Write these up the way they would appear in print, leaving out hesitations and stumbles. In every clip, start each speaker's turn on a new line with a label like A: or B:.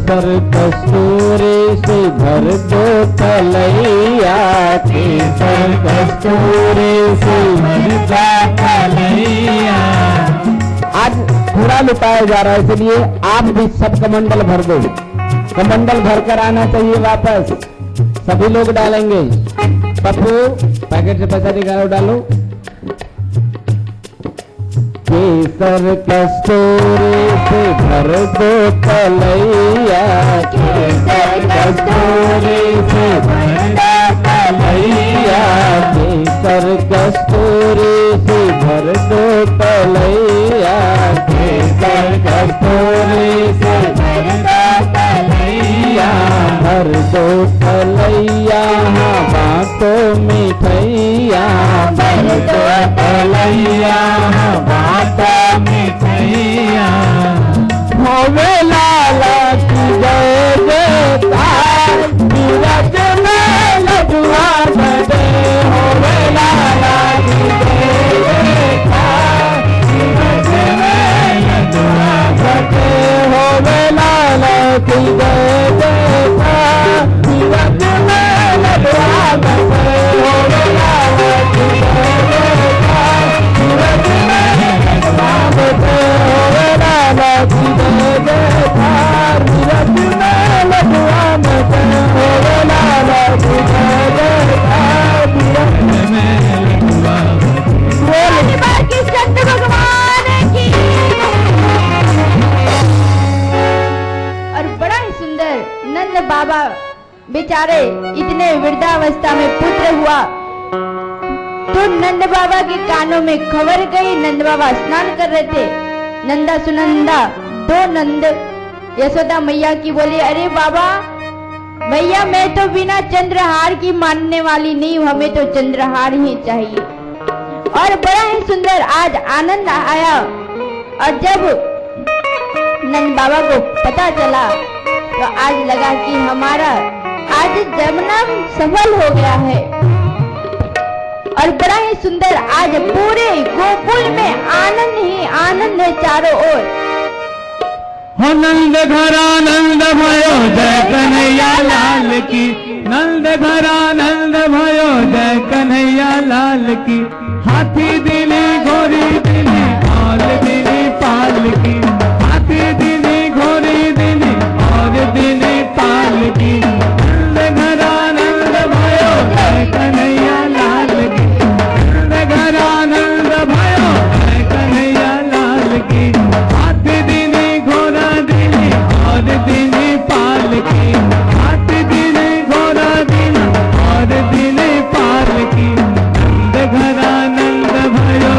A: केसर कस्तूरी से भर दो तलैया, केसर कस्तूरी से भर दो तलैया। आज थोड़ा लुटाया जा रहा है, इसलिए आप भी सब कमंडल भर दो। कमंडल भर कर आना चाहिए वापस, सभी लोग डालेंगे। पप्पू पैकेट से पैसा निकालो, डालो। केसर कस्तूरी से भर दो तलैया, केसर कस्तूरी से भर दो तलैया, केसर कस्तूरी से भर दो तलैया, केसर कस्तूरी से भर दो तलैया, भर दो तलैया बातों मिठैया, भर दो तलैया बातों मिठैया। होवे लाला की जय जयकार, नीरज में लडुआ बड़े, होवे लाला की जय जयकार, नीरज में लडुआ बड़े, होवे लाला की जय जयकार, नीरज में लडुआ बड़े, होवे लाला की जय जयकार, नीरज में लडुआ बड़े, होवे लाला की जय जयकार, नीरज में लडुआ बड़े, होवे लाला की जय जयकार, नीरज में लडुआ बड़े।
B: की संत भगवान की। और बड़ा ही सुंदर नंद बाबा बेचारे इतने वृद्धावस्था में पुत्र हुआ तो नंद बाबा के कानों में खबर गई। नंद बाबा स्नान कर रहे थे, नंदा सुनंदा दो नंद यशोदा मैया की बोले, अरे बाबा भैया मैं तो बिना चंद्रहार की मानने वाली नहीं हूँ, हमें तो चंद्रहार ही चाहिए। और बड़ा ही सुंदर आज आनंद आया। और जब नंद बाबा को पता चला तो आज लगा कि हमारा आज जन्म सफल हो गया है। और बड़ा ही सुंदर आज पूरे गोकुल में आनंद ही आनंद है चारों ओर।
A: हो नंद घर आनंद भयो जय कन्हैया लाल की, नंद घर आनंद भयो जय कन्हैया लाल की। हाथी दिली घोड़ी दिली और दिली पाल की, हाथी दिली घोड़ी दिली और दिली पाल की। नंद घर आनंद भयो जय कन्हैया लाल की, नंद घर आनंद भयो जय कन्हैया लाल की। हाथी दिली घोड़ा दिली और दिली पाल की, हाथी दिली घोड़ा दिली और दिली पाल की। नंद घर आनंद भयो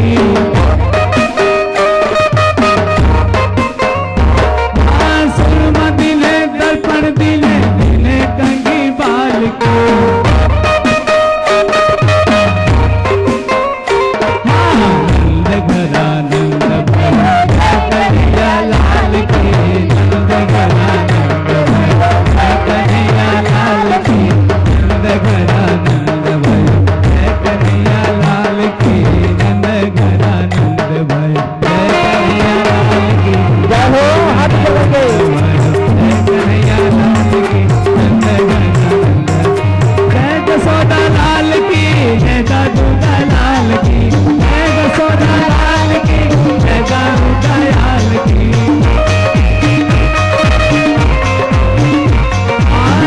A: की सुरमा दिले दर्पण दिले दिले कंगी बाल की नंद घरा नंद भया कन्हैया लाल की नंद घरा नंद भया कन्हैया लाल की नंद घरा नंद भया कन्हैया लाल की नंद घरा नंद भया कन्हैया लाल की
C: जय हो हाथ जोड़ेंगे
A: कन्हैया लाल की नंद घरा नंद जय जसोदा लाल की जय दादूदा लाल की जय जसोदा लाल की जय दादूदा लाल की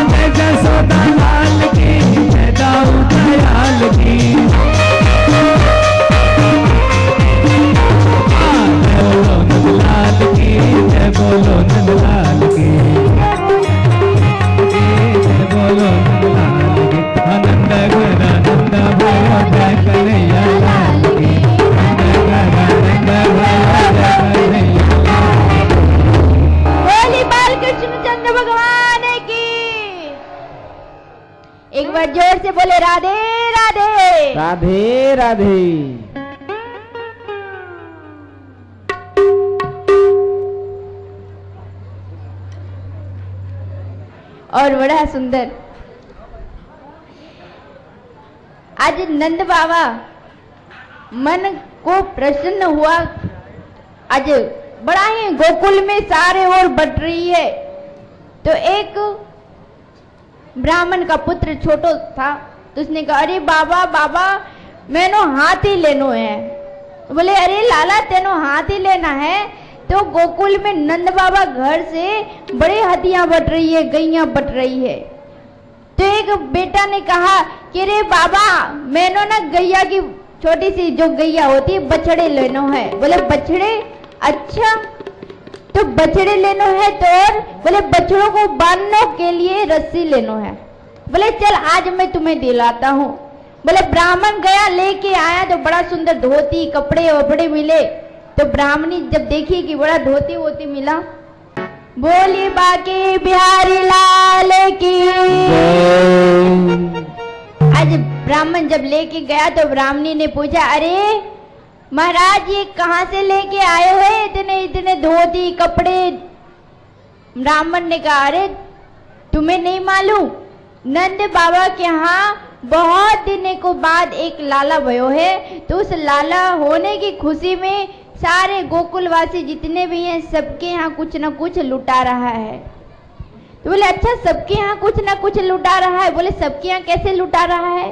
A: जय जसोदा लाल की जय दाऊदा लाल की जय बोलो नंदलाल की जय बोलो नंदलाल की आनंद घरा नंद भयो जय कन्हैया लाल की नंद घरा नंद भयो जय कन्हैया
B: बोली बालकृष्ण चंद्र भगवान की। एक बार जोर से बोले राधे राधे।
C: राधे राधे।
B: और बड़ा सुंदर आज नंद बाबा मन को प्रसन्न हुआ। आज बड़ा ही गोकुल में सारे ओर बट रही है। तो एक ब्राह्मण का पुत्र छोटो था, तो उसने कहा अरे बाबा बाबा मैंने हाथी लेनो है। तो बोले अरे लाला तेनो हाथी लेना है तो गोकुल में नंद बाबा घर से बड़े हाथियां बट रही है, गैया बट रही है। तो एक बेटा ने कहा कि रे बाबा मैंने ना गैया की छोटी सी जो गैया होती है बछड़े लेनो है। बोले बछड़े, अच्छा तो बछड़े लेनो है। तो और बोले बछड़ों को बांधने के लिए रस्सी लेनो है। बोले चल आज मैं तुम्हें दिलाता हूँ। बोले ब्राह्मण गया लेके आया तो बड़ा सुंदर धोती कपड़े वपड़े मिले। तो ब्राह्मणी जब देखी कि बड़ा धोती वोती मिला, बोली बाकी बिहारी लाल की। आज ब्राह्मण जब लेके गया तो ब्राह्मणी ने पूछा अरे महाराज ये कहाँ से लेके आए हुए इतने इतने धोती कपड़े। ब्राह्मण ने कहा अरे तुम्हें नहीं मालूम नंद बाबा के यहाँ बहुत दिनों को बाद एक लाला भयो है, तो उस लाला होने की खुशी में सारे गोकुलवासी जितने भी हैं सबके यहाँ कुछ न कुछ लुटा रहा है। तो बोले अच्छा सबके यहाँ कुछ न कुछ लुटा रहा है। बोले सबके यहाँ कैसे लुटा रहा है?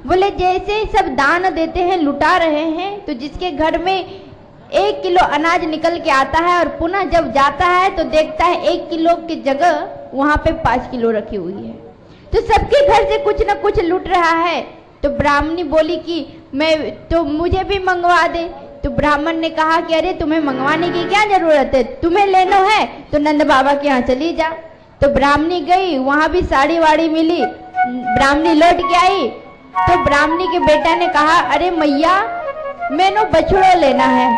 B: बोले जैसे सब दान देते हैं लुटा रहे हैं। तो जिसके घर में 1 किलो अनाज निकल के आता है और पुनः जब जाता है तो देखता है 1 किलो की जगह वहां पे 5 किलो रखी हुई है। तो सबके घर से कुछ न कुछ लुट रहा है। तो ब्राह्मणी बोली कि मैं तो मुझे भी मंगवा दे। तो ब्राह्मण ने कहा कि अरे तुम्हें मंगवाने की क्या जरूरत है, तुम्हें लेना है तो नंद बाबा के यहाँ चली जा। तो ब्राह्मणी गई, वहां भी साड़ी वाड़ी मिली। ब्राह्मणी लौट के आई तो ब्राह्मणी के बेटा ने कहा अरे मैया मैंने बछड़ो लेना है।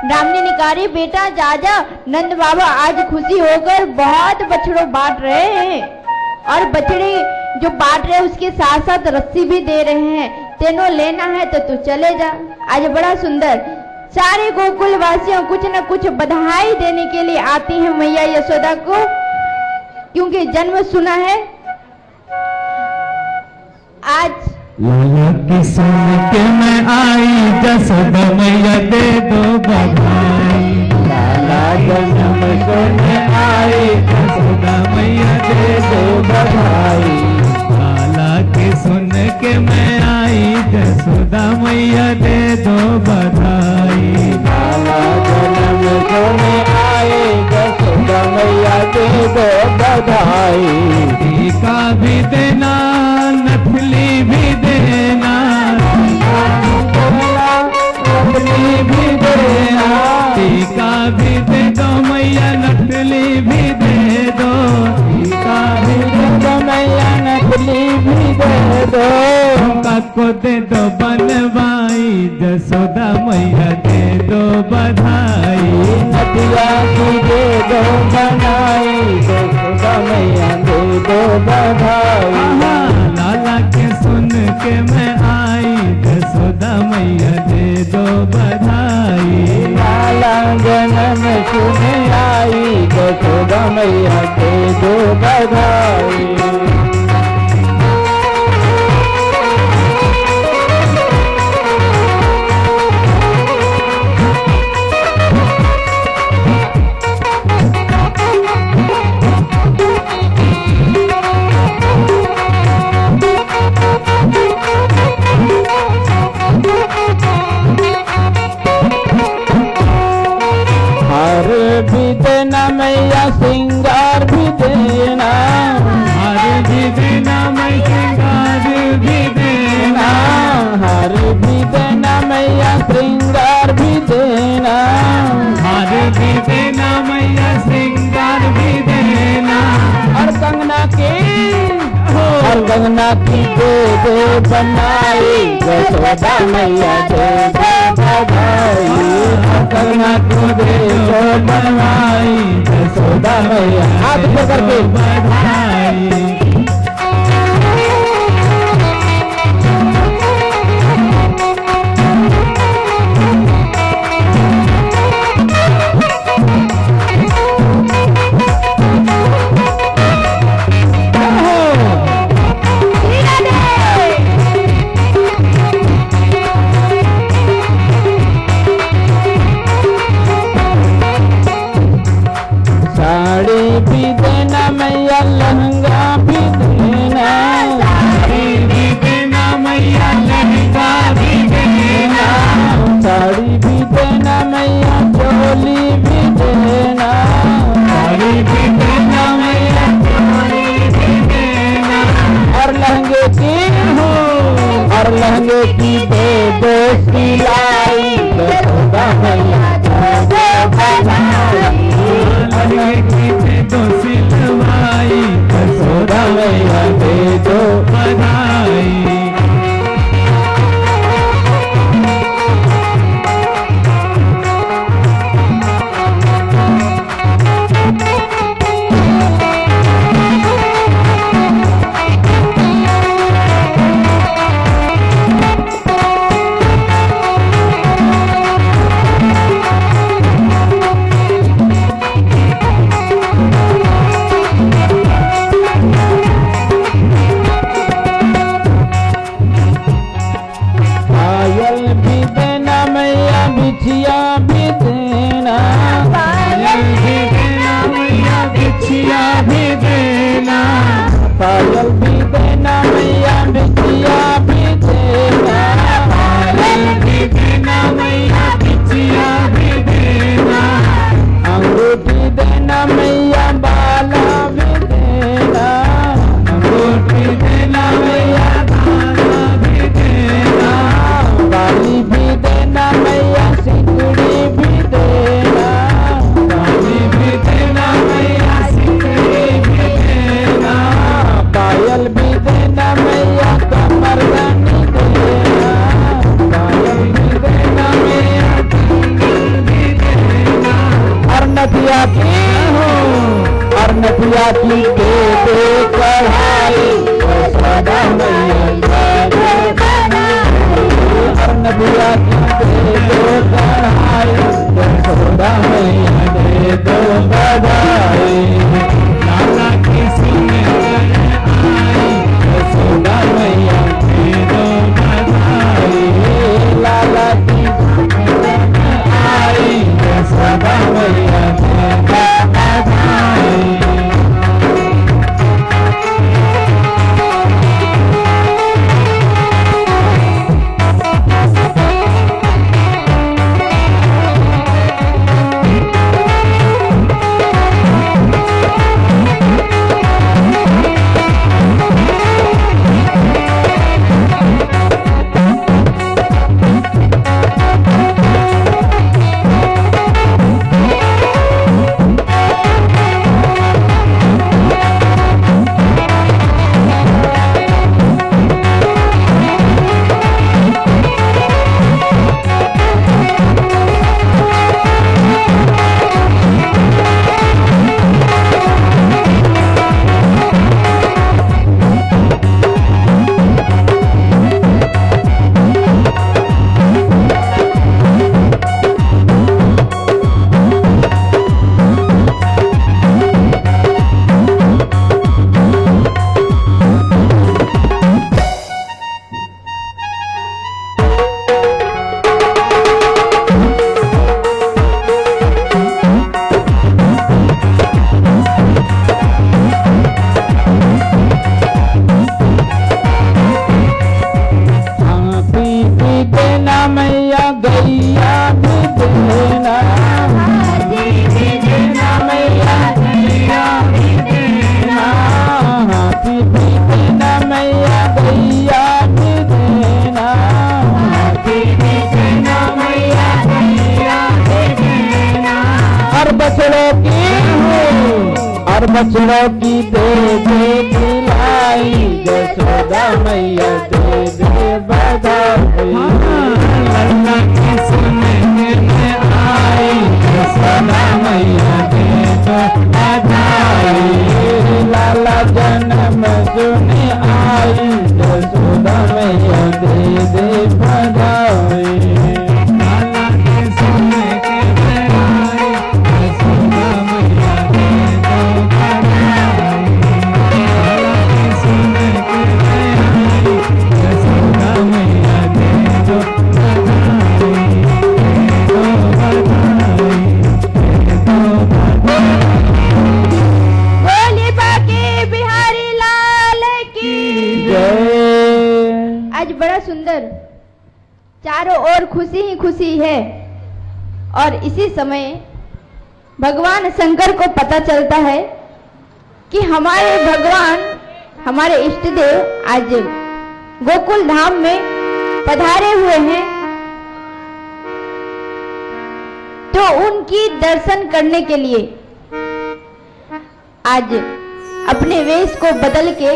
B: ब्राह्मणी ने कहा अरे बेटा जा जा, नंद बाबा आज खुशी होकर बहुत बछड़ों बांट रहे हैं और बछड़े जो बांट रहे हैं उसके साथ साथ रस्सी भी दे रहे हैं। तेनो लेना है तो तू चले जा। आज बड़ा सुंदर सारे गोकुल वासियों कुछ न कुछ बधाई देने के लिए आती हैं मैया यशोदा को, क्योंकि जन्म सुना है। आज
A: लाला की सुन के मैं आई जसोदा मैया दे दो बधाई।
C: लाला जन्म सुन
A: आई जसोदा मैया दे दो बधाई। लाला की सुन के मैं आई जसोदा मैया दे दो बधाई।
C: लाला जन्म सुन आए जसोदा मैया दे दो बधाई।
A: टीका भी देना नथली भी देना, नथली भी देना। टीका भी दे दो मैया नथली भी दे दो। टीका भी दे दो मैया नथली भी दे दो। झुमका को दे दो बनवाई, जसोदा मैया दे दो बधाई।
C: नदिया की दे दो बनाई जसोदा मैया दे दो बधाई।
A: आहा, लाला के सुन के मैं आई जसोदा मैया दे दो बधाई।
C: लाला जन्म सुन आई जसोदा मैया दे दो बधाई। हार भी देना मैया श्रृंगार भी देना।
A: हार भी देना मैं श्रृंगार भी देना।
C: हार भी देना मैया श्रृंगार भी देना।
A: हार भी देना मैया श्रृंगार भी देना।
C: और कंगना की
A: हो
C: और कंगना की दे दे बनाई जसोदा मैया दे दे बधाई। कंगना को दे दो बनवाई जसोदा मैया हाथ पकड़ के
A: बधाई।
C: साड़ी भी देना मैया लहंगा भी देना।
A: साड़ी भी देना मैया लहंगा भी देना।
C: साड़ी भी देना मैया चोली भी देना।
A: साड़ी भी देना मैया चोली भी देना।
C: और लहंगे की
A: हो
C: और लहंगे की दे दो सिलाई जसोदा मैया दे दो बधाई।
A: लहंगे की दे दो सिलवाई
C: जसोदा मैया दे दो
A: बधाई।
C: पायल भी देना मैया बिछिया भी देना।
A: पायल भी देना मैया बिछिया भी देना।
C: पायल भी देना मैया बिछिया भी देना।
A: पायल भी देना मैया बिछिया भी देना।
C: अंगूठी देना मैया बाला भी देना।
A: अंगूठी देना मैया बाला भी देना।
C: बाली भी देना मैया सिकड़ी भी देना।
A: बाली भी देना मैया सिकड़ी भी देना।
C: पायल भी देना मैया कमरदानी देना। पायल भी देना मैया
A: कंगन भी देना।
C: और नदिया की और नदिया की दे दे कढ़ाई जसोदा मैया दे दे बधाई। और नदिया की दे दो कढ़ाई जसोदा मैया दे दो बधाई।
A: लाला की सुन आई
C: जसोदा मैया
A: दे दो बधाई।
C: लाला की
A: आई जसोदा मैया दे दो बधाई।
C: गैया भी देना, हाथी भी देना मैया गैया भी देना, हाथी भी देना मैया गैया भी देना, हाथी भी देना मैया गैया भी देना। और बछड़ों की दे दे खिलाई, यशोदा मैया दे दे बधाई।
A: लल्ला की सुनने में आई, यशोदा मैया दे दो बधाई।
C: लाला जन्म सुने आई, यशोदा मैया दे दे बधाई।
A: लाला की सुनने के में आई, यशोदा मैया दे दो बधाई। लाला की सुनने के में आई, यशोदा मैया दे दो बधाई, दे दो बधाई, दे दो बधाई।
B: बोली बाके बिहारी लाल की।
C: जय।
B: आज बड़ा सुंदर, चारों ओर खुशी ही खुशी है। और इसी समय भगवान शंकर को पता चलता है कि हमारे भगवान, हमारे इष्ट देव आज गोकुल धाम में पधारे हुए हैं। तो उनकी दर्शन करने के लिए आज अपने वेश को बदल के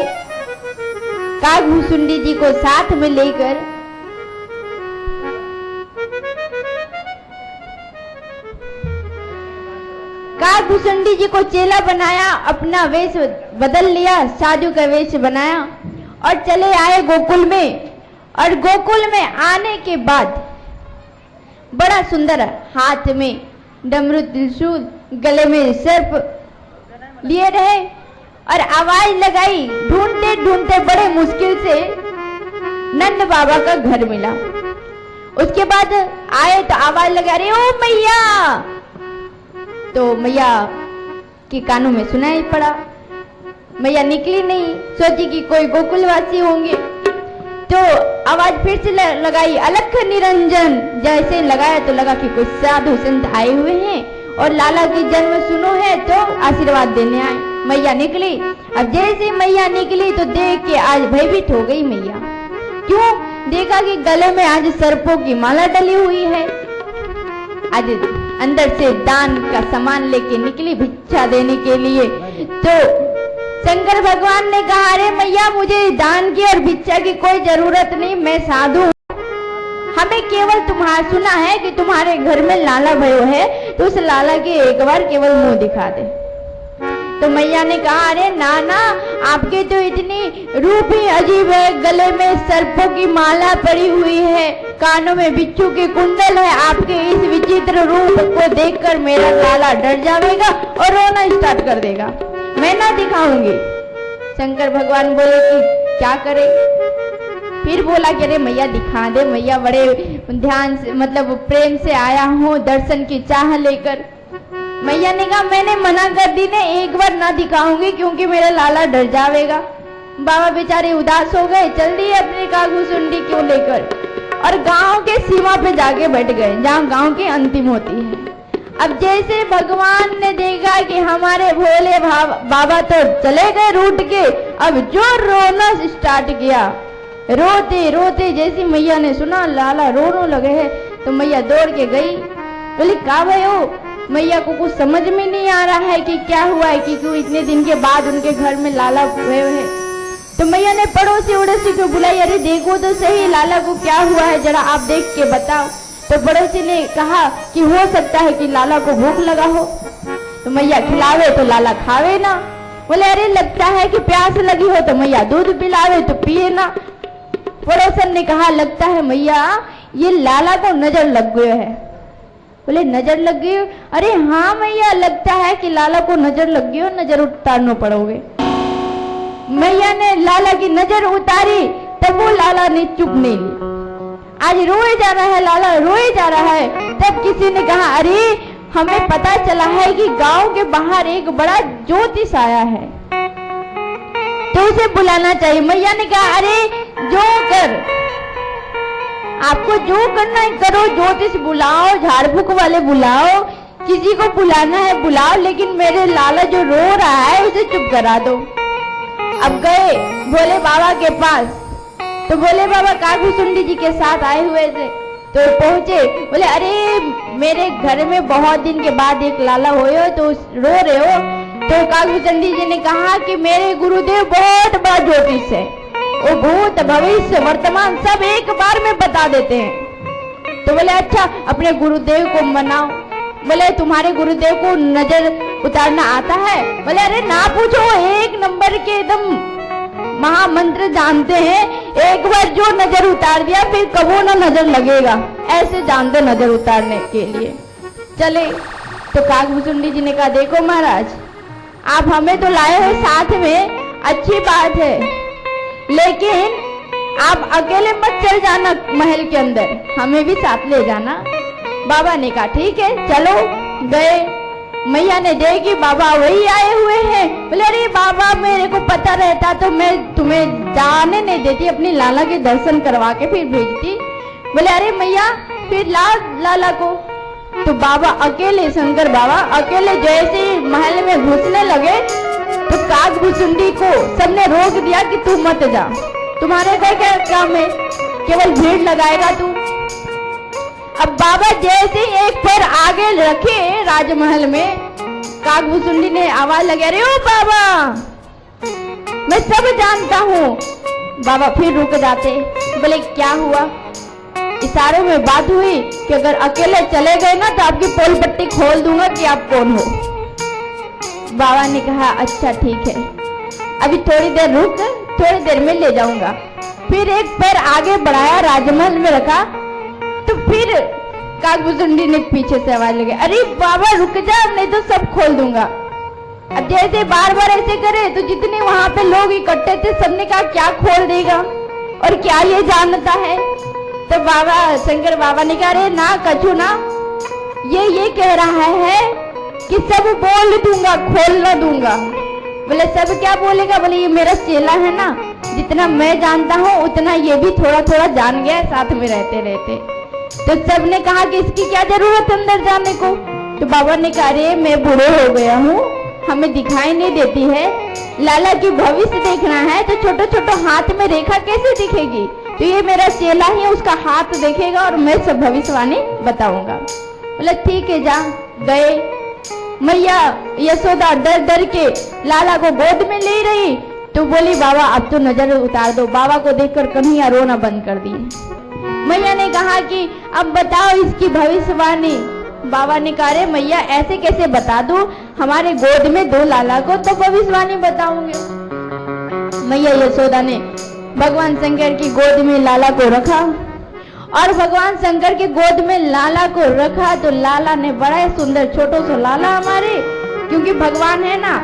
B: कागभूषुंडी जी को साथ में लेकर कागभूषुंडी जी को चेला बनाया, अपना वेश बदल लिया, साधु का वेश बनाया और चले आए गोकुल में। और गोकुल में आने के बाद बड़ा सुंदर हाथ में डमरू त्रिशूल, गले में सर्प लिए रहे और आवाज लगाई। ढूंढते ढूंढते बड़े मुश्किल से नंद बाबा का घर मिला। उसके बाद आए तो आवाज लगा रहे, ओ मैया। तो मैया के कानों में सुनाई पड़ा। मैया निकली नहीं, सोची कि कोई गोकुलवासी होंगे। तो आवाज फिर से लगाई, अलख निरंजन। जैसे लगाया तो लगा कि कोई साधु संत आए हुए हैं और लाला की जन्म सुनो है तो आशीर्वाद देने आए। मैया निकली। अब जैसे मैया निकली तो देख के आज भयभीत हो गई मैया। क्यों? देखा कि गले में आज सर्पों की माला डली हुई है। आज अंदर से दान का सामान लेके निकली भिक्षा देने के लिए। तो शंकर भगवान ने कहा, अरे मैया मुझे दान की और भिक्षा की कोई जरूरत नहीं, मैं साधु हूँ। हमें केवल तुम्हारा सुना है कि तुम्हारे घर में लाला भयो है, तो उस लाला के एक बार केवल मुंह दिखा दे। तो मैया ने कहा, अरे नाना आपके तो इतनी रूप ही अजीब है, गले में सर्पों की माला पड़ी हुई है, कानों में बिच्छू के कुंडल है। आपके इस विचित्र रूप को देखकर मेरा लाला डर जाएगा और रोना स्टार्ट कर देगा, मैं ना दिखाऊंगी। शंकर भगवान बोले कि क्या करे? फिर बोला कि अरे मैया दिखा दे, मैया बड़े ध्यान से मतलब प्रेम से आया हूँ दर्शन की चाह लेकर। मैया ने कहा, मैंने मना कर दी ने, एक बार ना दिखाऊंगी क्योंकि मेरा लाला डर जाएगा। बाबा बेचारे उदास हो गए, चल दिए अपने कागभूषुंडी को लेकर और गांव के सीमा पे जाके बैठ गए, जहाँ गांव की अंतिम होती है। अब जैसे भगवान ने देखा कि हमारे भोले बाबा तो चले गए रूठ के, अब जो रोना स्टार्ट किया, रोते रोते जैसी मैया ने सुना लाला रोने लगे है, तो मैया दौड़ के गई। बोली, का भयो? मैया को कुछ समझ में नहीं आ रहा है कि क्या हुआ है, कि क्यों इतने दिन के बाद उनके घर में लाला हुए है। तो मैया ने पड़ोसी उड़ोसी को बुलाई, अरे देखो तो सही लाला को क्या हुआ है, जरा आप देख के बताओ। तो पड़ोसी ने कहा कि हो सकता है कि लाला को भूख लगा हो, तो मैया खिलावे तो लाला खावे ना। बोले, अरे लगता है कि प्यास लगी हो तो मैया दूध पिलावे तो पिए ना। पड़ोसन ने कहा, लगता है मैया ये लाला को नजर लग गया है। बोले, नजर लग गई? अरे हाँ मैया, लगता है कि लाला को नजर लग गई हो, नजर उतारना पड़ोगे। मैया ने लाला की नजर उतारी, तब वो लाला ने चुप नहीं ली। आज रोए जा रहा है लाला, रोए जा रहा है। तब किसी ने कहा, अरे हमें पता चला है कि गांव के बाहर एक बड़ा ज्योतिष आया है, तो उसे बुलाना चाहिए। मैया ने कहा, अरे जो कर। आपको जो करना है करो, ज्योतिष बुलाओ, झाड़ फूक वाले बुलाओ, किसी को बुलाना है बुलाओ, लेकिन मेरे लाला जो रो रहा है उसे चुप करा दो। अब गए भोले बाबा के पास, तो भोले बाबा कागभूसुंडी जी के साथ आए हुए थे, तो पहुंचे, बोले अरे मेरे घर में बहुत दिन के बाद एक लाला हुए हो तो रो रहे हो। तो कागभूसुंडी जी ने कहा कि मेरे गुरुदेव बहुत बड़ा ज्योतिष है, वो भूत भविष्य वर्तमान सब एक बार में बता देते हैं। तो बोले अच्छा अपने गुरुदेव को मनाओ। बोले तुम्हारे गुरुदेव को नजर उतारना आता है? बोले अरे ना पूछो, एक नंबर के एकदम महामंत्र जानते हैं, एक बार जो नजर उतार दिया फिर कबो ना नजर लगेगा, ऐसे जानते नजर उतारने के लिए। चले तो कागभूसुंडी जी ने कहा देखो महाराज, आप हमें तो लाए हो साथ में, अच्छी बात है, लेकिन आप अकेले मत चल जाना महल के अंदर, हमें भी साथ ले जाना। बाबा ने कहा ठीक है चलो। गए, मैया ने देखी बाबा वही आए हुए हैं। बोले अरे बाबा मेरे को पता रहता तो मैं तुम्हें जाने नहीं देती, अपनी लाला के दर्शन करवा के फिर भेजती। बोले अरे मैया फिर लाला को। तो बाबा अकेले, शंकर बाबा अकेले जैसे महल में घुसने लगे तो कागभूसुंडी को सबने रोक दिया कि तू मत जा, तुम्हारे घर क्या काम है, केवल भीड़ लगाएगा तू। अब बाबा जैसे एक पैर आगे रखे राजमहल में, कागभूसुंडी ने आवाज लगे अरे ओ बाबा मैं सब जानता हूँ। बाबा फिर रुक जाते, बोले क्या हुआ? इशारों में बात हुई कि अगर अकेले चले गए ना तो आपकी पोल पट्टी खोल दूंगा कि आप कौन हो। बाबा ने कहा अच्छा ठीक है, अभी थोड़ी देर रुक, थोड़ी देर में ले जाऊंगा। फिर एक पैर आगे बढ़ाया, राजमहल में रखा, तो फिर कागभूसुंडी ने पीछे से आवाज लगे अरे बाबा रुक जा, नहीं तो सब खोल दूंगा। अब जैसे बार बार ऐसे करे तो जितने वहां पे लोग इकट्ठे थे सबने कहा क्या खोल देगा और क्या ये जानता है। तो बाबा शंकर बाबा ने कहा अरे ना कछु ना, ये कह रहा है कि सब बोल दूंगा, खोल ना दूंगा। बोले सब क्या बोलेगा? बोले ये मेरा चेला है ना, जितना मैं जानता हूँ उतना ये भी थोड़ा थोड़ा जान गया साथ में रहते रहते। तो सबने कहा कि इसकी क्या जरूरत अंदर जाने को। तो बाबा ने कहा अरे मैं बूढ़े हो गया हूँ, हमें दिखाई नहीं देती है, लाला की भविष्य देखना है तो छोटे छोटे हाथ में रेखा कैसे दिखेगी, तो ये मेरा चेला ही है, उसका हाथ देखेगा और मैं सब भविष्यवाणी बताऊंगा। बोले ठीक है जा। गए, मैया यशोदा डर डर के लाला को गोद में ले रही, तो बोली बाबा अब तो नजर उतार दो। बाबा को देखकर कन्हैया रोना बंद कर दी। मैया ने कहा कि अब बताओ इसकी भविष्यवाणी। बाबा ने कहा रे मैया ऐसे कैसे बता दूं, हमारे गोद में दो लाला को तो भविष्यवाणी बताऊंगे। मैया यशोदा ने भगवान शंकर की गोद में लाला को रखा, और भगवान शंकर के गोद में लाला को रखा तो लाला ने बड़ा सुंदर, छोटो सा लाला हमारे, क्योंकि भगवान है ना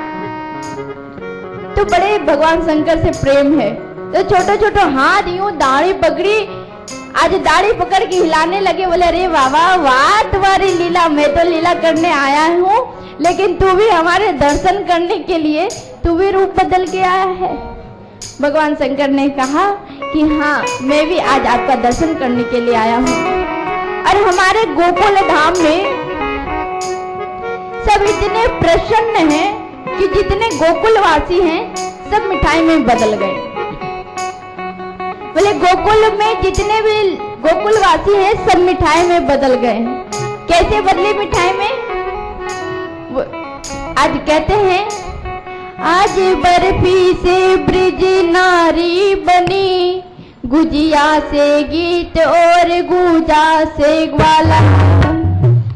B: तो बड़े भगवान शंकर से प्रेम है, तो छोटे छोटे हाथ यूं दाढ़ी पकड़ी, आज दाढ़ी पकड़ के हिलाने लगे। बोले अरे बाबा वाह तुम्हारी लीला, मैं तो लीला करने आया हूँ लेकिन तू भी हमारे दर्शन करने के लिए तू भी रूप बदल के आया है। भगवान शंकर ने कहा कि हाँ मैं भी आज आपका दर्शन करने के लिए आया हूँ। और हमारे गोकुल धाम में सब इतने प्रसन्न हैं कि जितने गोकुलवासी हैं सब मिठाई में बदल गए। बोले गोकुल में जितने भी गोकुलवासी हैं सब मिठाई में बदल गए। कैसे बदले मिठाई में? आज कहते हैं आज बर्फी से ब्रिज नारी बनी, गुजिया से गीत और गुजा से ग्वाला।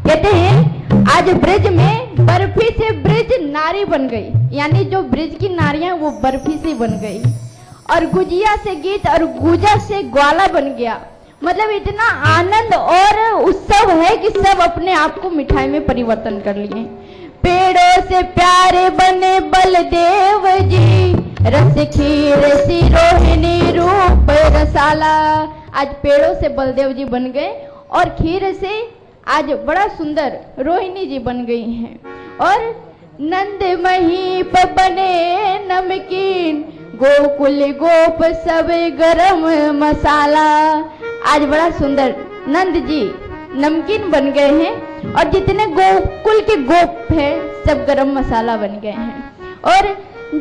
B: कहते हैं आज ब्रिज में बर्फी से ब्रिज नारी बन गई, यानी जो ब्रिज की नारियां वो बर्फी से बन गई, और गुजिया से गीत और गुजा से ग्वाला बन गया। मतलब इतना आनंद और उत्सव है कि सब अपने आप को मिठाई में परिवर्तन कर लिए। पेड़ों से प्यारे बने बलदेव जी, रस खीर सी रोहिणी रूप रसाला। आज पेड़ों से बलदेव जी बन गए और खीर से आज बड़ा सुंदर रोहिणी जी बन गई हैं। और नंद महीप बने नमकीन, गोकुल गोप सब गरम मसाला। आज बड़ा सुंदर नंद जी नमकीन बन गए हैं और जितने गोकुल के गोप हैं सब गरम मसाला बन गए हैं। और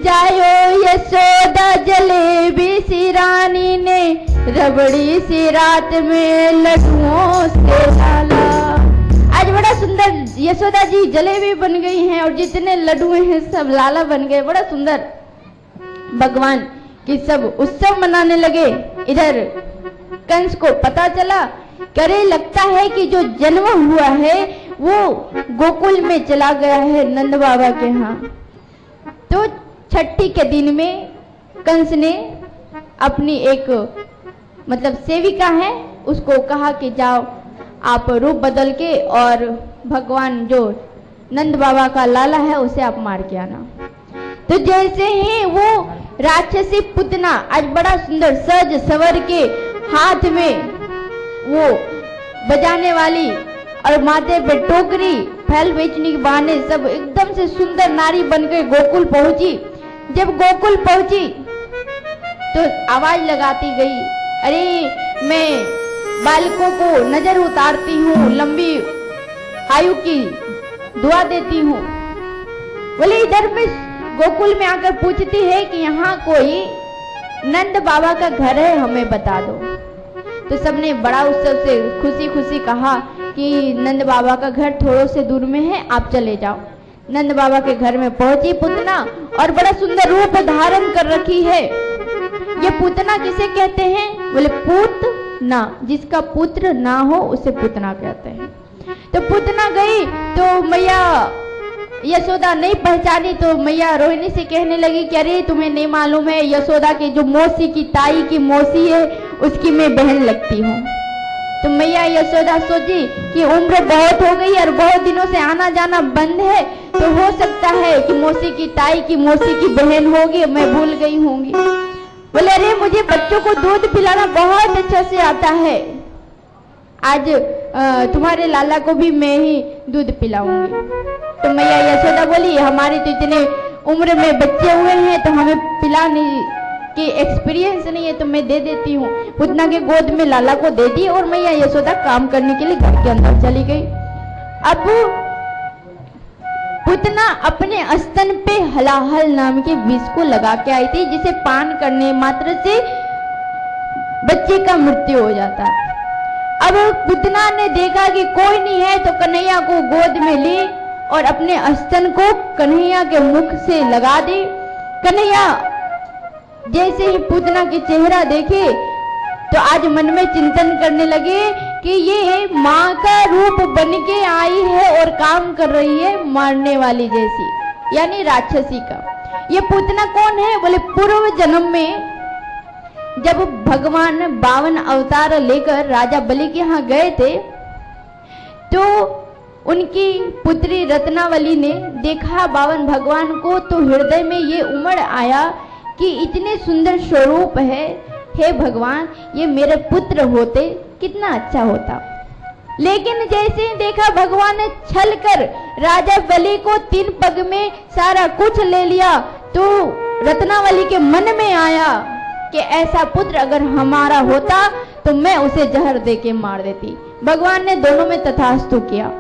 B: जायो यशोदा जलेबी सी रानी ने रबड़ी सी रात में लड्डुओं से लाला। आज बड़ा सुंदर यशोदा जी जलेबी बन गई हैं और जितने लड्डू हैं सब लाला बन गए। बड़ा सुंदर भगवान की सब उत्सव मनाने लगे। इधर कंस को पता चला, करे लगता है कि जो जन्म हुआ है वो गोकुल में चला गया है नंद बाबा के यहाँ। तो छठी के दिन में कंस ने अपनी एक मतलब सेविका है उसको कहा कि जाओ आप रूप बदल के और भगवान जो नंद बाबा का लाला है उसे आप मार के आना। तो जैसे ही वो राक्षसी पुतना आज बड़ा सुंदर सज सवर के हाथ में वो बजाने वाली और माथे पे टोकरी फैल बेचने के बहाने सब एकदम से सुंदर नारी बनकर गोकुल पहुंची। जब गोकुल पहुंची तो आवाज लगाती गई, अरे मैं बालकों को नजर उतारती हूँ, लंबी आयु की दुआ देती हूँ। बोले इधर में गोकुल में आकर पूछती है कि यहाँ कोई नंद बाबा का घर है, हमें बता दो। तो सबने बड़ा उत्सव से खुशी खुशी कहा कि नंद बाबा का घर थोड़े से दूर में है, आप चले जाओ। नंद बाबा के घर में पहुंची पुतना और बड़ा सुंदर रूप धारण कर रखी है। ये पुतना किसे कहते हैं? बोले पुतना, जिसका पुत्र ना हो उसे पुतना कहते हैं। तो पुतना गई तो मैया यशोदा नहीं पहचानी तो मैया रोहिणी से कहने लगी कि अरे तुम्हें नहीं मालूम है, यशोदा की जो मौसी की ताई की मौसी है उसकी मैं बहन लगती हूँ। तो मैया यशोदा सोची कि उम्र बहुत हो गई और बहुत दिनों से आना जाना बंद है, तो हो सकता है कि मौसी की ताई की मौसी की बहन होगी, मैं भूल गई होंगी। बोले अरे मुझे बच्चों को दूध पिलाना बहुत अच्छा से आता है, आज तुम्हारे लाला को भी मैं ही दूध पिलाऊंगी। तो मैया यशोदा बोली हमारे तो इतने उम्र में बच्चे हुए हैं तो हमें पिलाने की एक्सपीरियंस नहीं है, तो मैं दे देती हूँ। पुतना के गोद में लाला को दे दी और मैया यशोदा काम करने के लिए घर के अंदर चली गई। अब पुतना अपने स्तन पे हलाहल नाम के विष को लगा के आई थी, जिसे पान करने मात्र से बच्चे का मृत्यु हो जाता। अब पुतना ने देखा कि कोई नहीं है तो कन्हैया को गोद में ली और अपने स्तन को कन्हैया के मुख से लगा दी। कन्हैया जैसे ही पुतना के चेहरा देखे तो आज मन में चिंतन करने लगे कि ये माँ का रूप बन के आई है और काम कर रही है मारने वाली जैसी, यानी राक्षसी का। ये पुतना कौन है? बोले पूर्व जन्म में जब भगवान 52 अवतार लेकर राजा बलि के यहाँ गए थे तो उनकी पुत्री रत्नावली ने देखा 52 भगवान को, तो हृदय में ये उमड़ आया कि इतने सुंदर स्वरूप है, हे भगवान ये मेरे पुत्र होते कितना अच्छा होता। लेकिन जैसे ही देखा भगवान ने छल कर राजा बलि को 3 पग में सारा कुछ ले लिया, तो रत्नावली के मन में आया कि ऐसा पुत्र अगर हमारा होता तो मैं उसे जहर दे के मार देती। भगवान ने दोनों में तथास्तु किया।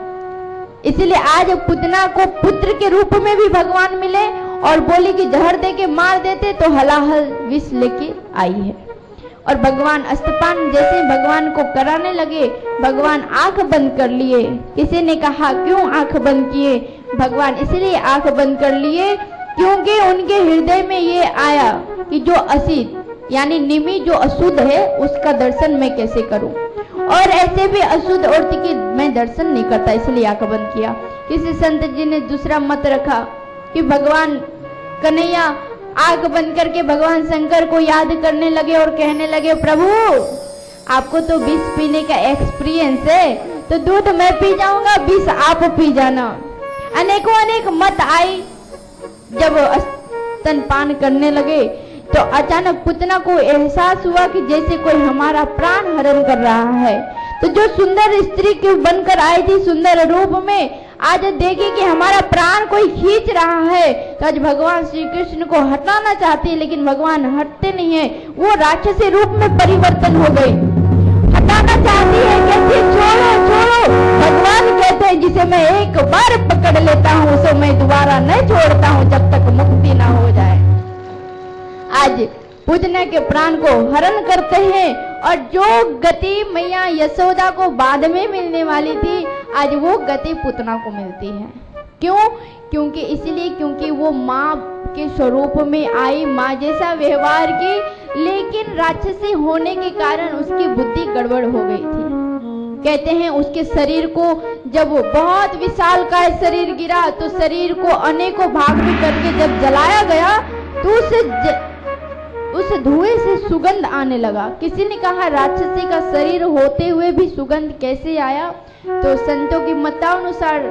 B: इसलिए आज पुतना को पुत्र के रूप में भी भगवान मिले और बोली कि जहर दे के मार देते तो हलाहल विष लेके आई है। और भगवान स्तपान जैसे भगवान को कराने लगे, भगवान आंख बंद कर लिए। किसी ने कहा क्यों आंख बंद किए? भगवान इसलिए आंख बंद कर लिए क्योंकि उनके हृदय में ये आया कि जो असित यानी निमि जो अशुद्ध है उसका दर्शन मैं कैसे करूं, और ऐसे भी अशुद्ध औरत की मैं दर्शन नहीं करता, इसलिए आंख बंद किया। किसी संत जी ने दूसरा मत रखा कि भगवान कन्हैया आंख बंद करके भगवान शंकर को याद करने लगे और कहने लगे प्रभु आपको तो विष पीने का एक्सपीरियंस है, तो दूध मैं पी जाऊंगा, विष आप पी जाना। अनेकों अनेक मत आई। जब स्तनपान करने लगे तो अचानक पुतना को एहसास हुआ कि जैसे कोई हमारा प्राण हरण कर रहा है। तो जो सुंदर स्त्री क्यों बनकर आई थी सुंदर रूप में, आज देखे कि हमारा प्राण कोई खींच रहा है। तो आज भगवान श्री कृष्ण को हटाना चाहती है लेकिन भगवान हटते नहीं है, वो राक्षसी रूप में परिवर्तन हो गई। हटा चाहती है, कहती है छोड़ो छोड़ो। भगवान कहते हैं जिसे मैं एक बार पकड़ लेता हूँ उसे मैं दोबारा नहीं छोड़ता हूँ जब तक मुक्ति ना हो जाए। आज पूतना के प्राण को हरण करते हैं और जो गति मैया यशोदा को बाद में मिलने वाली थी आज वो गति पूतना को मिलती है। क्यों? क्योंकि इसलिए क्योंकि वो माँ के स्वरूप में आई, माँ जैसा व्यवहार की, लेकिन राक्षसी होने के कारण उसकी बुद्धि गड़बड़ हो गई थी। कहते हैं उसके शरीर को जब बहुत विशाल का शरीर गिरा तो शरीर को अनेकों भाग में करके जब जलाया गया तो उस धुएं से सुगंध आने लगा। किसी ने कहा राक्षसी का शरीर होते हुए भी सुगंध कैसे आया? तो संतों की मतानुसार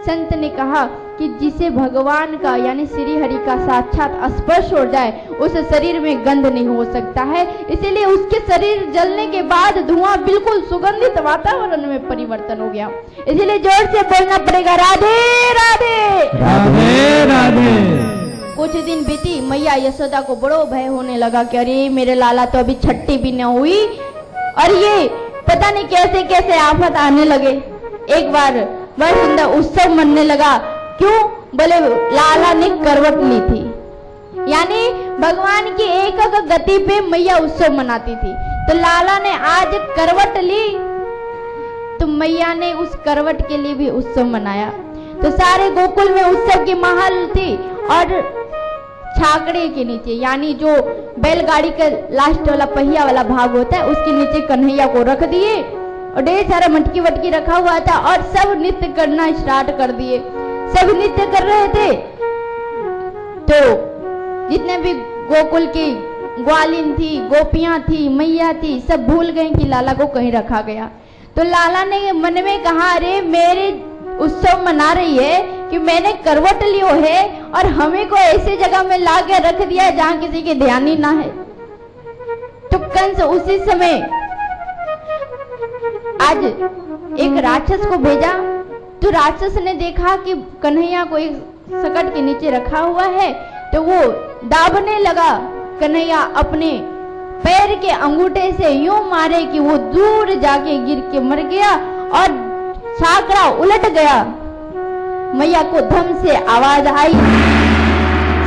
B: संत ने कहा कि जिसे भगवान का यानी श्री हरि का साक्षात स्पर्श हो जाए उस शरीर में गंध नहीं हो सकता है, इसीलिए उसके शरीर जलने के बाद धुआं बिल्कुल सुगंधित वातावरण में परिवर्तन हो गया। इसलिए जोर से बोलना पड़ेगा राधे राधे
A: राधे राधे।
B: कुछ दिन बीती, मैया यशोदा को बड़ो भय होने लगा कि अरे मेरे लाला तो अभी छठी भी न हुई और ये पता नहीं कैसे कैसे आफत आने लगे। एक बार वह सुंदर उत्सव मनने लगा। क्यों? बोले लाला ने करवट ली थी, यानी भगवान की एक गति पे मैया उत्सव मनाती थी। तो लाला ने आज करवट ली तो मैया ने उस करवट के लिए भी उत्सव मनाया। तो सारे गोकुल में उत्सव की माहौल थी और छाकड़े के नीचे यानी जो बैलगाड़ी का लास्ट वाला पहिया वाला भाग होता है उसके नीचे कन्हैया को रख दिए और ढेर सारा मटकी वटकी रखा हुआ था और सब नृत्य करना स्टार्ट कर दिए। सब नृत्य कर रहे थे तो जितने भी गोकुल की ग्वालिन थी, गोपियां थी, मैया थी, सब भूल गए कि लाला को कहीं रखा गया। तो लाला ने मन में कहा अरे मेरे उत्सव मना रही है कि मैंने करवट लियो है और हमें को ऐसी जगह में ला के रख दिया जहां किसी के ध्यान ही ना है। तो कंस उसी समय आज एक राक्षस को भेजा। तो राक्षस ने देखा कि कन्हैया को एक सकट के नीचे रखा हुआ है तो वो दाबने लगा। कन्हैया अपने पैर के अंगूठे से यूं मारे कि वो दूर जाके गिर के मर गया और छाकड़ा उलट गया। मैया को धम से आवाज आई,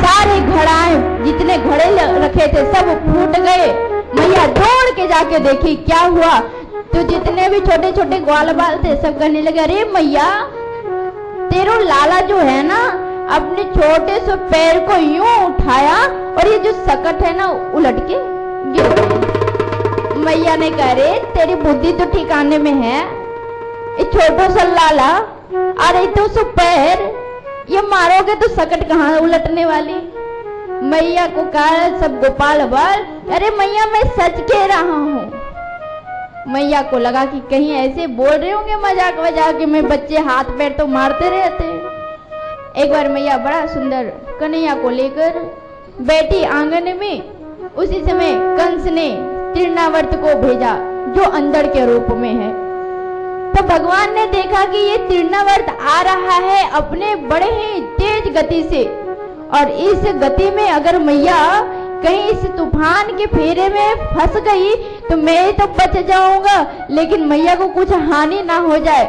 B: सारे घड़ाएं जितने घड़े रखे थे सब फूट गए। मैया दौड़ के जाके देखी क्या हुआ। तो जितने भी छोटे छोटे ग्वाल बाल थे सब कहने लगे अरे मैया तेरो लाला जो है ना अपने छोटे से पैर को यूं उठाया और ये जो सकट है ना उलट के गिर गई। मैया ने कहा रे तेरी बुद्धि तो ठिकाने में है, ये छोटो सा लाला अरे तो सो पैर ये मारोगे तो सकट कहाँ उलटने वाली। मैया को कहा सब गोपाल बाल अरे मैया मैं सच कह रहा हूँ। मैया को लगा कि कहीं ऐसे बोल रहे होंगे मजाक वजाक में बच्चे हाथ पैर तो मारते रहते। एक बार मैया बड़ा सुंदर कन्हैया को लेकर बैठी आंगन में। उसी समय कंस ने तृणावर्त को भेजा जो अंदर के रूप में है। तो भगवान ने देखा कि ये तृणावर्त आ रहा है अपने बड़े ही तेज गति से और इस गति में अगर मैया कहीं इस तूफान के फेरे में फंस गई तो मैं तो बच जाऊंगा लेकिन मैया को कुछ हानि ना हो जाए।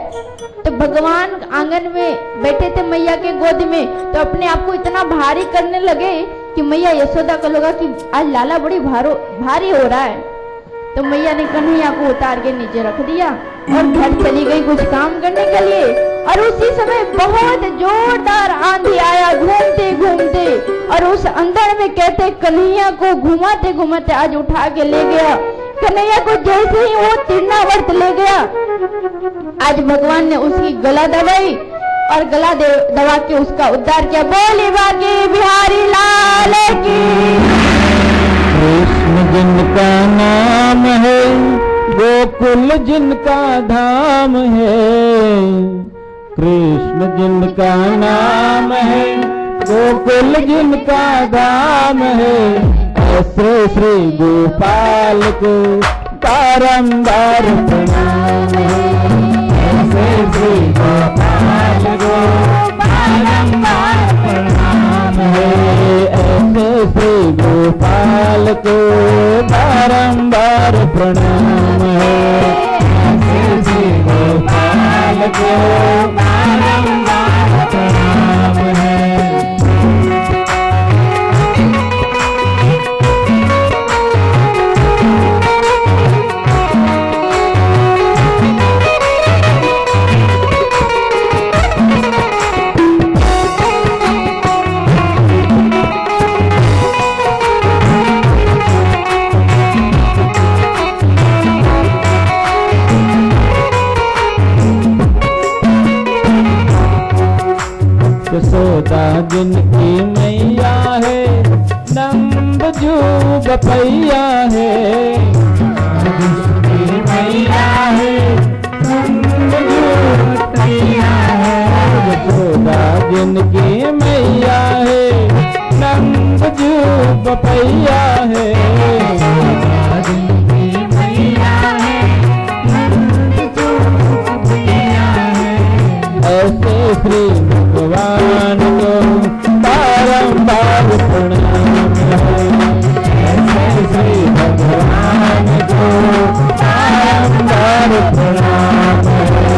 B: तो भगवान आंगन में बैठे थे मैया के गोद में तो अपने आप को इतना भारी करने लगे कि मैया यशोदा को लगा कि आज लाला बड़ी भारी हो रहा है। तो मैया ने कन्हैया को उतार के नीचे रख दिया और घर चली गई कुछ काम करने के लिए। और उसी समय बहुत जोरदार आंधी आया घूमते घूमते और उस अंदर में कहते कन्हैया को घुमाते घुमाते आज उठा के ले गया। कन्हैया को जैसे ही वो तृणावर्त ले गया आज भगवान ने उसकी गला दबाई और गला दबा के उसका उद्धार किया। बोली बाकी बिहारी लाल की।
C: कृष्ण जिनका नाम है गोकुल जिनका धाम है। कृष्ण जिनका नाम है गोकुल जिनका धाम है। ऐसे श्री गोपाल को बारंबार प्रणाम है। ऐसे श्री गोपाल को बारंबार प्रणाम है। ऐसे श्री गोपाल को बारंबार प्रणाम है। यशोदा जिनकी मैया है, नंद जो बपैया है। जिनकी मैया है, नंद जो बपैया है। यशोदा जिनकी मैया है, नंद जो बपैया है। जिनकी मैया है, नंद जो बपैया है। ऐसे श्री भगवान को बारंबार प्रणाम है। ऐसे श्री भगवान को बारंबार प्रणाम है।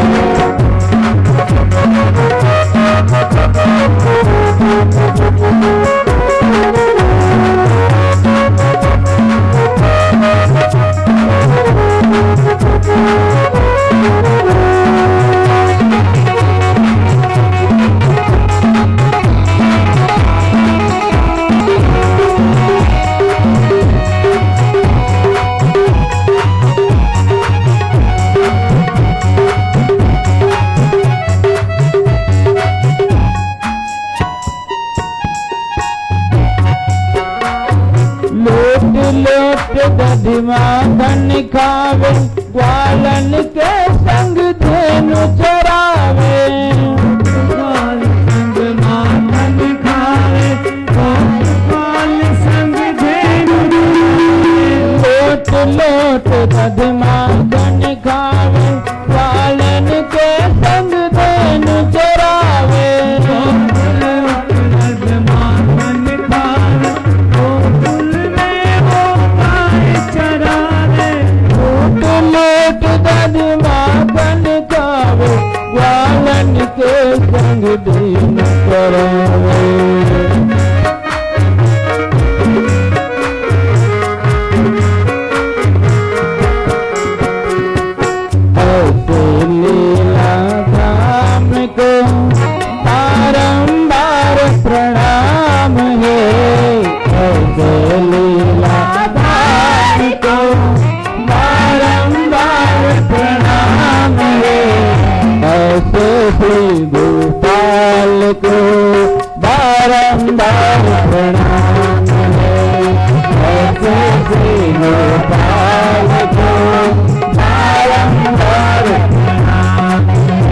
C: लोट दधिमा धन खावे, ग्वालन के संग धेनु चरावे। संग माखन खावे, ग्वाल संग धेनु लोट लोट दधिमा धन खावे, ग्वालन के संग धेनु चरावे। ग्वालन के संग दिन करावे। ऐसे लीला धाम को बारंबार प्रणाम है। ऐसे लीला धाम को बारंबार प्रणाम है। ऐसे श्री गोपाल को बारंबार प्रणाम है। ऐसे श्री गोपाल को बारंबार प्रणाम है।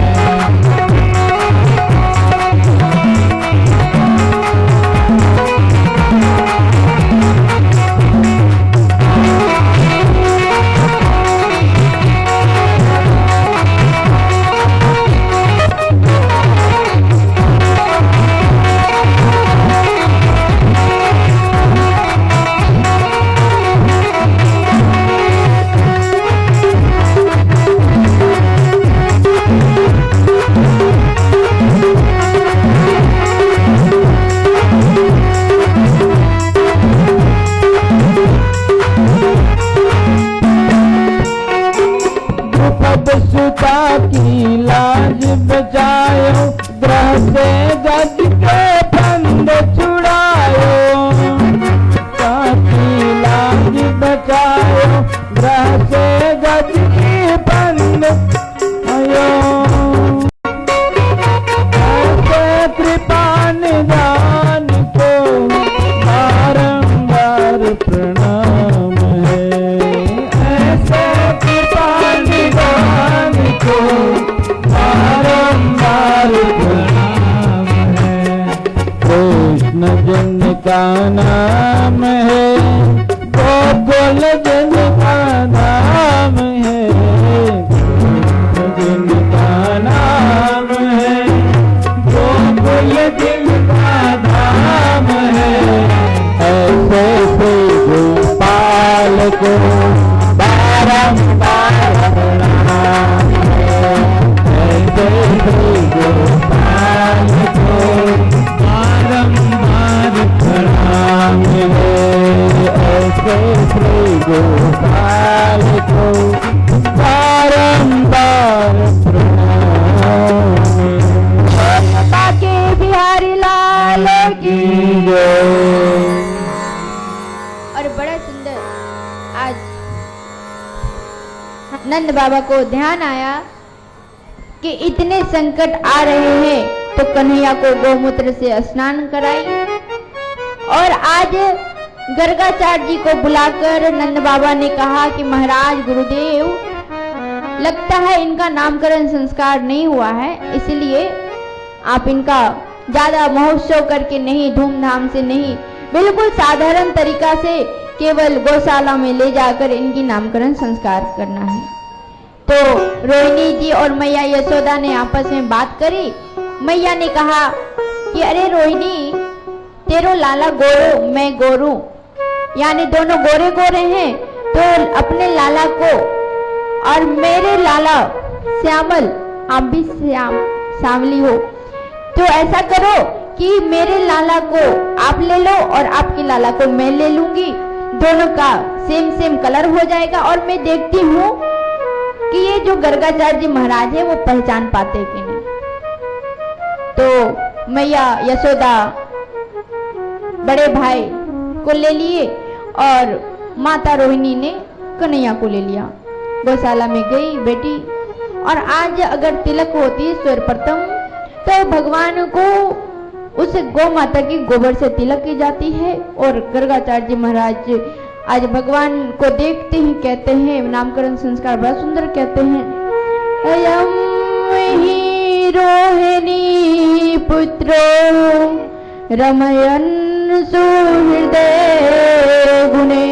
C: सुता की लाज बचायो, ग्रह से गज के बंद छुड़ायो। सुता की लाज बचायो, ग्रह से गज की बंद आयो। ऐसे कृपा निदान को बारंबार प्रणाम है। ऐसे कृपा निदान को बारंबार प्रणाम है। कृष्ण जिनका नाम है, गोकुल जिनका नाम है। कृष्ण जिनका नाम है, गोकुल जिनका नाम है। ऐसे श्री गोपाल को बारंबार प्रणाम है। ऐसे श्री गोपाल को बारंबार प्रणाम है। ऐसे श्री गोपाल को बारंबार प्रणाम है।
B: बाके बिहारी लाल की
C: जय।
B: और बड़ा सुंदर आज नंद बाबा को ध्यान आया कि इतने संकट आ रहे हैं तो कन्हैया को गौमूत्र से स्नान कराई। और आज गर्गाचार्य जी को बुलाकर नंद बाबा ने कहा कि महाराज गुरुदेव, लगता है इनका नामकरण संस्कार नहीं हुआ है, इसलिए आप इनका ज्यादा महोत्सव करके नहीं, धूमधाम से नहीं, बिल्कुल साधारण तरीका से केवल गौशाला में ले जाकर इनकी नामकरण संस्कार करना है। तो रोहिणी जी और मैया यशोदा ने आपस में बात करी। मैया ने कहा कि अरे रोहिणी, तेरो लाला गोरो, मैं गोरू, यानी दोनों गोरे गोरे हैं, तो अपने लाला को, और मेरे लाला श्यामल, आप भी श्यामली हो, तो ऐसा करो कि मेरे लाला को आप ले लो और आपके लाला को मैं ले लूंगी, दोनों का सेम सेम कलर हो जाएगा, और मैं देखती हूँ कि ये जो गर्गाचार्य जी महाराज है वो पहचान पाते कि नहीं। तो मैया यशोदा बड़े भाई को ले लिए और माता रोहिणी ने कन्हैया को ले लिया। गौशाला में गई बेटी, और आज अगर तिलक होती सर्वप्रथम तो भगवान को उस गौ माता की गोबर से तिलक की जाती है। और गर्गाचार्य जी महाराज आज भगवान को देखते ही कहते हैं, नामकरण संस्कार बड़ा सुंदर कहते हैं, अयम ही रोहिणी पुत्रो रमयन सुहृदय गुणे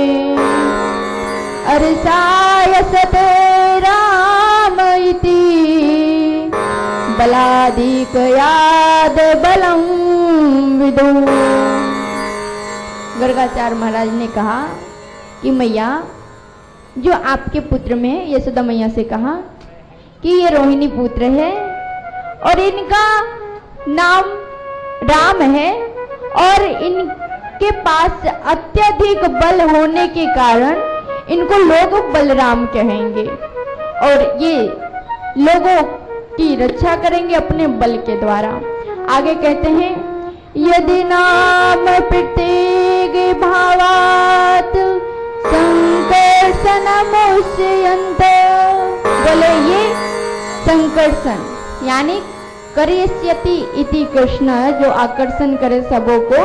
B: अर्षायसते राम इति बलादिकयाद बलम विदु। गर्गाचार्य महाराज ने कहा कि मैया, जो आपके पुत्र में, यशोदा मैया से कहा कि ये रोहिणी पुत्र है और इनका नाम राम है, और इनके पास अत्यधिक बल होने के कारण इनको लोग बलराम कहेंगे, और ये लोगों की रक्षा करेंगे अपने बल के द्वारा। आगे कहते हैं, यदि नाम प्रत्येक भावात संकर्षण मुष्यन्त। बोले ये संकर्षण यानी करिष्यति इति कृष्ण, जो आकर्षण करे सबों को,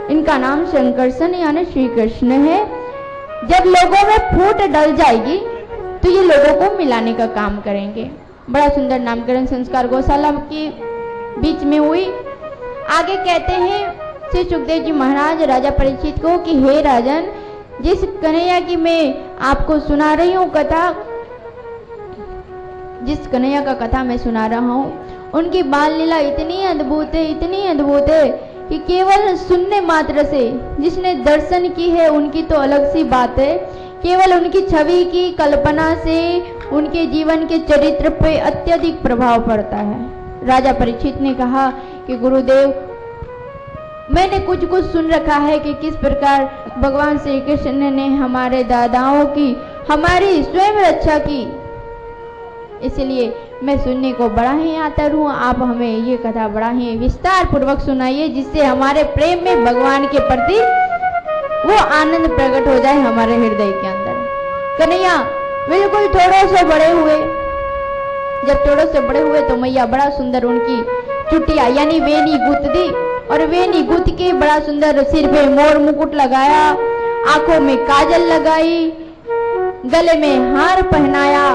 B: इनका नाम संकर्षण यानी श्री कृष्ण है। जब लोगों में फूट डल जाएगी तो ये लोगों को मिलाने का काम करेंगे। बड़ा सुंदर नामकरण संस्कार गौशाला के बीच में हुई। आगे कहते हैं श्री सुखदेव जी महाराज राजा परीक्षित को कि हे राजन, जिस कन्हैया की मैं आपको सुना रही हूँ कथा, जिस कन्हैया का कथा मैं सुना रहा हूँ, उनकी बाल लीला इतनी अद्भुत है, इतनी अद्भुत है कि केवल सुनने मात्र से, जिसने दर्शन की है उनकी तो अलग सी बात है, केवल उनकी छवि की कल्पना से उनके जीवन के चरित्र पे अत्यधिक प्रभाव पड़ता है। राजा परीक्षित ने कहा कि गुरुदेव, मैंने कुछ कुछ सुन रखा है कि किस प्रकार भगवान श्री कृष्ण ने हमारे दादाओं की, हमारी स्वयं रक्षा की, इसलिए मैं सुनने को बड़ा ही आतुर हूँ। आप हमें ये कथा बड़ा ही विस्तार पूर्वक सुनाइए, जिससे हमारे प्रेम में भगवान के प्रति वो आनंद प्रकट हो जाए हमारे हृदय के अंदर। कन्हैया बिल्कुल थोड़े से बड़े हुए। जब थोड़े से बड़े हुए तो मैया बड़ा सुंदर उनकी चुटिया यानी वेनी गुथ दी, और वेनी गुथ के बड़ा सुंदर सिर पे मोर मुकुट लगाया, आंखों में काजल लगाई, गले में हार पहनाया,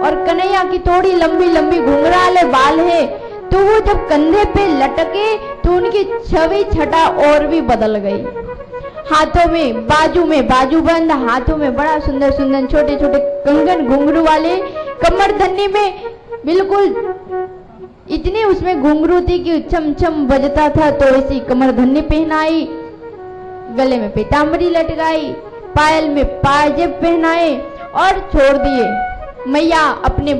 B: और कन्हैया की थोड़ी लंबी लंबी घुंघराले बाल है, तो वो जब कंधे पे लटके तो उनकी छवि छटा और भी बदल गई। हाथों में बाजूबंद, हाथों में बड़ा सुंदर सुंदर छोटे छोटे कंगन घुंघरू वाले, कमर धन्नी में बिल्कुल इतनी उसमें घुंघरू थी कि छम छम बजता था, तो ऐसी कमर धन्नी पहनाई, गले में पीतांबरी लटकाई, पायल में पाजेब पहनाए और छोड़ दिए। मैया अपने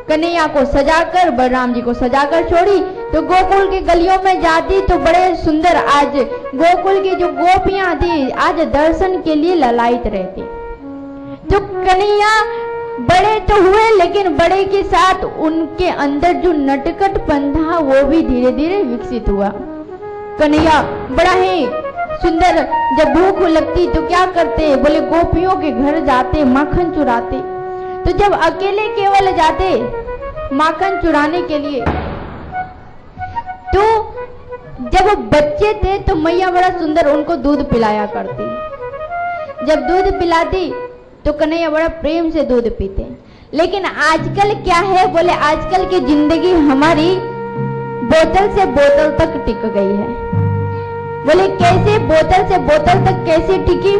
B: कन्हैया को सजाकर, बलराम जी को सजाकर छोड़ी, तो गोकुल की गलियों में जाती तो बड़े सुंदर, आज गोकुल की जो गोपियां थी आज दर्शन के लिए ललायित रहती। तो कन्हैया बड़े तो हुए, लेकिन बड़े के साथ उनके अंदर जो नटखटपन था वो भी धीरे धीरे विकसित हुआ। कन्हैया बड़ा ही सुंदर, जब भूख लगती तो क्या करते, बोले गोपियों के घर जाते, माखन चुराते। तो जब अकेले केवल जाते माखन चुराने के लिए। तो जब वो बच्चे थे तो मैया बड़ा सुंदर उनको दूध पिलाया करती। जब दूध पिलाती तो कन्हैया बड़ा प्रेम से दूध पीते। लेकिन आजकल क्या है, बोले आजकल की जिंदगी हमारी बोतल से बोतल तक टिक गई है। बोले कैसे बोतल से बोतल तक कैसे टिकी?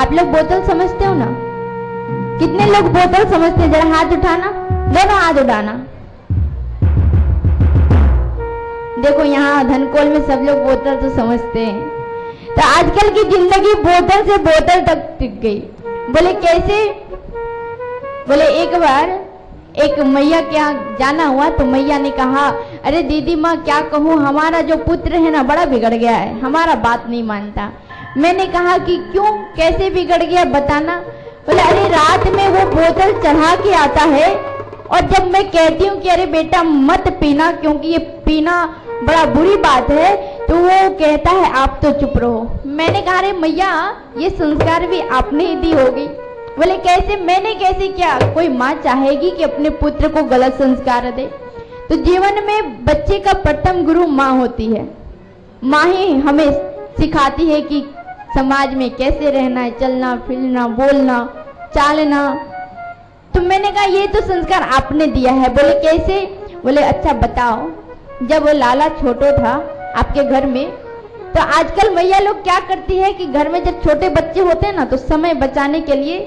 B: आप लोग बोतल समझते हो ना? कितने लोग बोतल समझते हैं? जरा हाथ उठाना, दोनों हाथ उठाना। देखो यहाँ धनकोल में सब लोग बोतल तो समझते हैं। तो आजकल की जिंदगी बोतल से बोतल तक टिक गई। बोले कैसे? बोले एक बार एक मैया के यहाँ जाना हुआ तो मैया ने कहा, अरे दीदी माँ क्या कहूँ, हमारा जो पुत्र है ना बड़ा बिगड़ गया है, हमारा बात नहीं मानता। मैंने कहा कि क्यों, कैसे बिगड़ गया बताना? बोले अरे रात में वो बोतल चढ़ा के आता है और जब मैं कहती हूँ कि अरे बेटा मत पीना क्योंकि ये पीना बड़ा बुरी बात है, तो वो कहता है आप तो चुप रहो। मैंने कहा अरे मैया ये संस्कार भी आपने ही दी होगी। बोले कैसे? मैंने कैसे क्या? कोई माँ चाहेगी कि अपने पुत्र को गलत संस्कार दे? तो जीवन में बच्चे का प्रथम गुरु माँ होती है। माँ ही हमें सिखाती है कि समाज में कैसे रहना है, चलना फिरना बोलना चालना। तो मैंने कहा ये तो संस्कार आपने दिया है। बोले कैसे? बोले अच्छा बताओ, जब वो लाला छोटो था आपके घर में, तो आजकल मैया लोग क्या करती है कि घर में जब छोटे बच्चे होते हैं ना तो समय बचाने के लिए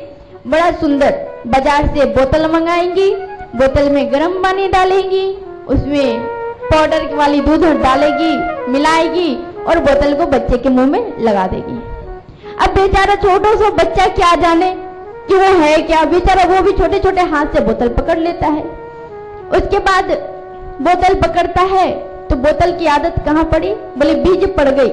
B: बड़ा सुंदर बाजार से बोतल मंगाएंगी, बोतल में गर्म पानी डालेंगी, उसमें पाउडर वाली दूध डालेगी, मिलाएगी और बोतल को बच्चे के मुंह में लगा देगी। अब बेचारा छोटा सा बच्चा क्या जाने कि वो है क्या, बेचारा वो भी छोटे छोटे हाथ से बोतल पकड़ लेता है। उसके बाद बोतल पकड़ता है तो बोतल की आदत कहाँ पड़ी? बोले बीज पड़ गई।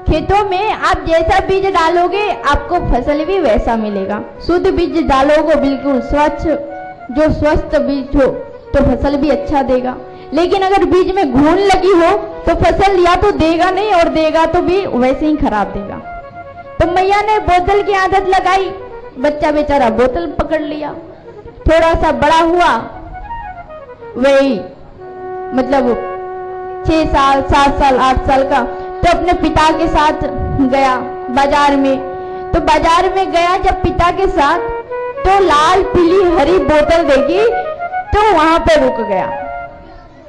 B: खेतों में आप जैसा बीज डालोगे आपको फसल भी वैसा मिलेगा। शुद्ध बीज डालोगे बिल्कुल स्वच्छ, जो स्वस्थ बीज हो तो फसल भी अच्छा देगा। लेकिन अगर बीज में घून लगी हो तो फसल या तो देगा नहीं और देगा तो भी वैसे ही खराब देगा। तो मैया ने बोतल की आदत लगाई, बच्चा बेचारा बोतल पकड़ लिया। थोड़ा सा बड़ा हुआ, वही मतलब 6 साल 7 साल 8 साल का, तो अपने पिता के साथ गया बाजार में। तो बाजार में गया जब पिता के साथ, तो लाल पीली हरी बोतल देखी तो वहां पे रुक गया।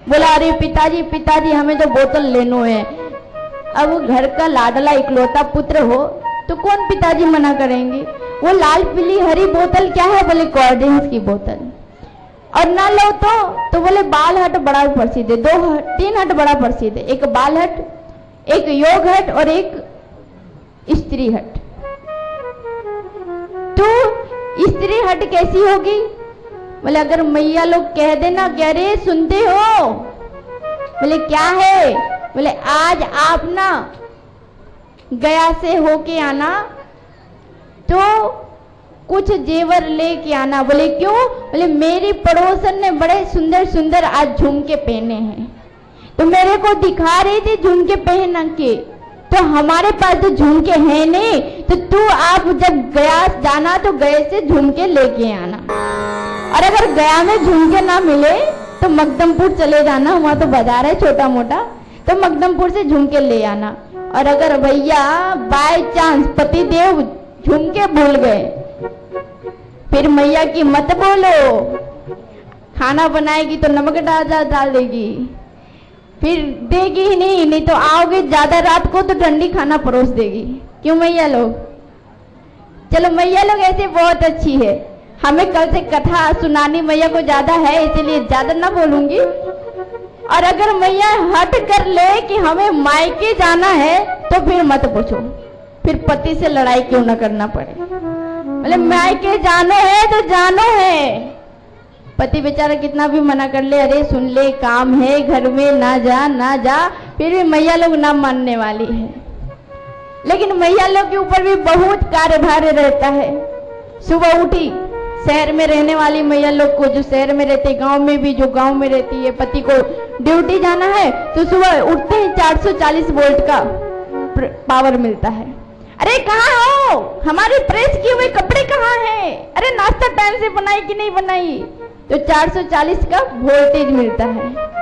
B: बोला अरे पिताजी पिताजी हमें तो बोतल लेनो है। अब घर का लाडला इकलौता पुत्र हो तो कौन पिताजी मना करेंगे? वो लाल पीली हरी बोतल क्या है? बोले कोल्ड ड्रिंक्स की बोतल। और ना लो तो बोले बाल हट बड़ा प्रसिद्ध है, 3 हट बड़ा प्रसिद्ध है, एक बाल हट, एक योग हट और एक स्त्री हट। तो स्त्री हट कैसी होगी? बोले अगर मैया लोग कह देना कह रहे सुनते हो? बोले क्या है? बोले आज आप ना गया से होके आना तो कुछ जेवर लेके आना। बोले क्यों? बोले मेरी पड़ोसन ने बड़े सुंदर सुंदर आज झुमके पहने हैं, तो मेरे को दिखा रही थी झुमके पहन के, तो हमारे पास तो झुमके हैं नहीं, तो तू आप जब गया जाना तो गए से झुमके लेके आना। और अगर गया में झुमके ना मिले तो मकदमपुर चले जाना, वहां तो बाजार है छोटा मोटा, तो मकदमपुर से झुमके ले आना। और अगर भैया बाय चांस पति देव झुमके भूल गए, फिर मैया की मत बोलो, खाना बनाएगी तो नमक डाल देगी, फिर देगी ही नहीं तो आओगे ज्यादा रात को तो ठंडी खाना परोस देगी। क्यों मैया लोग? चलो मैया लोग ऐसे बहुत अच्छी है, हमें कल से कथा सुनानी मैया को ज्यादा है, इसलिए ज्यादा ना बोलूंगी। और अगर मैया हट कर ले कि हमें मायके जाना है तो फिर मत पूछो, फिर पति से लड़ाई क्यों ना करना पड़े। बोले मायके जानो है तो जानो है, पति बेचारा कितना भी मना कर ले, अरे सुन ले काम है घर में, ना जा, फिर भी मैया लोग ना मानने वाली है। लेकिन मैया लोग के ऊपर भी बहुत कार्यभार रहता है। सुबह उठी, शहर में रहने वाली मैया लोग को, जो शहर में रहते, गांव में भी जो गांव में रहती है, पति को ड्यूटी जाना है तो सुबह उठते ही 440 वोल्ट का पावर मिलता है। अरे कहाँ हो? हमारे प्रेस किए हुए कपड़े कहाँ हैं? अरे नाश्ता टाइम से बनाई कि नहीं बनाई? तो 440 का वोल्टेज मिलता है।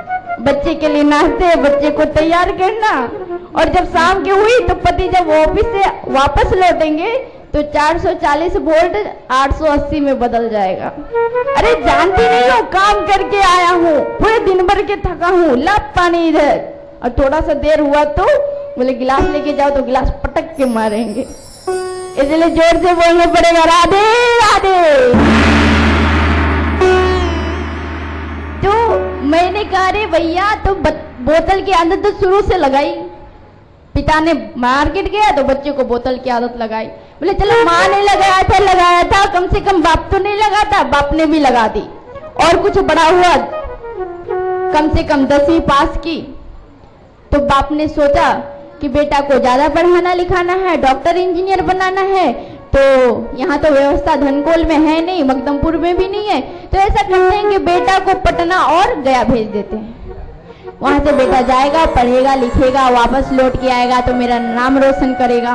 B: बच्चे के लिए नाश्ते, बच्चे को तैयार करना, और जब शाम की हुई तो पति जब ऑफिस से वापस लौटेंगे तो 440 वोल्ट 880 में बदल जाएगा। अरे जानती नहीं हो, काम करके आया हूँ, पूरे दिन भर के थका हूँ, ला पानी इधर। और थोड़ा सा देर हुआ तो बोले गिलास लेके जाओ, तो गिलास पटक के मारेंगे। इसलिए जोर से बोलना पड़ेगा, राधे राधे। तो मैंने कहा रे भैया, तो बोतल की आदत तो शुरू से लगाई। पिता ने मार्केट गया तो बच्चे को बोतल की आदत लगाई। बोले चलो माँ ने लगाया था, कम से कम बाप तो नहीं लगाता, बाप ने भी लगा दी। और कुछ बड़ा हुआ, कम से कम 10वीं पास की, तो बाप ने सोचा कि बेटा को ज्यादा पढ़ाना लिखाना है, डॉक्टर इंजीनियर बनाना है। तो यहाँ तो व्यवस्था धनकोल में है नहीं, मकदमपुर में भी नहीं है, तो ऐसा करते हैं कि बेटा को पटना और गया भेज देते हैं। वहां से बेटा जाएगा, पढ़ेगा लिखेगा, वापस लौट के आएगा तो मेरा नाम रोशन करेगा।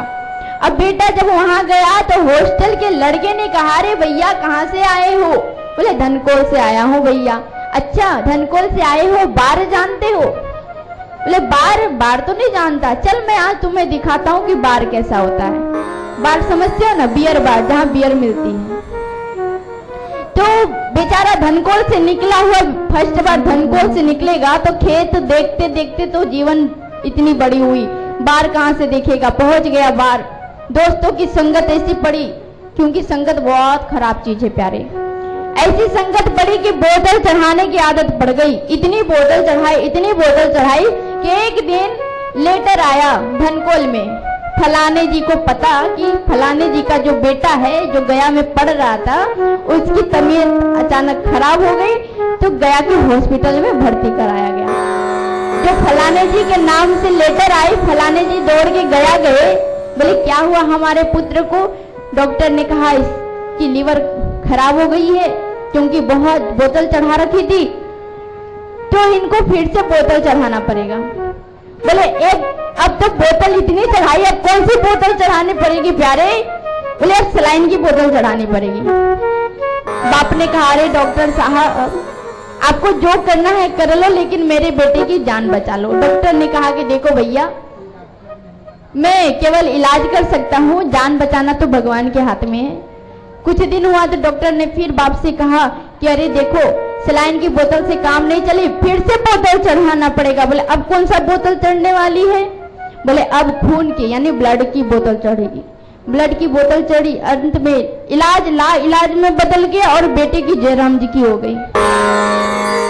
B: अब बेटा जब वहां गया तो हॉस्टल के लड़के ने कहा, रे भैया कहाँ से आए हो? बोले धनकोल से आया हूँ भैया। अच्छा धनकोल से आए हो, बार जानते हो? बोले बार तो नहीं जानता, चल मैं आज तुम्हें दिखाता हूँ कि बार कैसा होता है। बार समझते हो ना, बियर बार, जहाँ बियर मिलती है। तो बेचारा धनकोल से निकला हुआ, फर्स्ट बार धनकोल से निकलेगा तो खेत देखते देखते तो जीवन इतनी बड़ी हुई, बार कहाँ से देखेगा। पहुंच गया बार, दोस्तों की संगत ऐसी पड़ी, क्योंकि संगत बहुत खराब चीज है प्यारे। ऐसी संगत पड़ी कि बोतल चढ़ाने की आदत पड़ गई। इतनी बोतल चढ़ाई कि एक दिन लेटर आया धनकोल में, फलाने जी को पता कि फलाने जी का जो बेटा है जो गया में पढ़ रहा था, उसकी तबीयत अचानक खराब हो गई, तो गया के हॉस्पिटल में भर्ती कराया गया। जो फलाने जी के नाम से लेटर आई, फलाने जी दौड़ के गया गए। बोले क्या हुआ हमारे पुत्र को? डॉक्टर ने कहा इसकी लीवर खराब हो गई है, क्योंकि बहुत बोतल चढ़ा रखी थी, तो इनको फिर से बोतल चढ़ाना पड़ेगा। बोले अब तो बोतल इतनी चढ़ाई, अब कौन सी बोतल चढ़ानी पड़ेगी प्यारे? बोले अब सलाइन की बोतल चढ़ानी पड़ेगी। बाप ने कहा, अरे डॉक्टर साहब आपको जो करना है कर लो, लेकिन मेरे बेटे की जान बचा लो। डॉक्टर ने कहा कि देखो भैया, मैं केवल इलाज कर सकता हूँ, जान बचाना तो भगवान के हाथ में है। कुछ दिन हुआ तो डॉक्टर ने फिर बाप से कहा कि अरे देखो सलाइन की बोतल से काम नहीं चली, फिर से बोतल चढ़ाना पड़ेगा। बोले अब कौन सा बोतल चढ़ने वाली है? बोले अब खून की यानी ब्लड की बोतल चढ़ेगी। ब्लड की बोतल चढ़ी, अंत में इलाज में बदल गया और बेटे की जयराम जी की हो गई।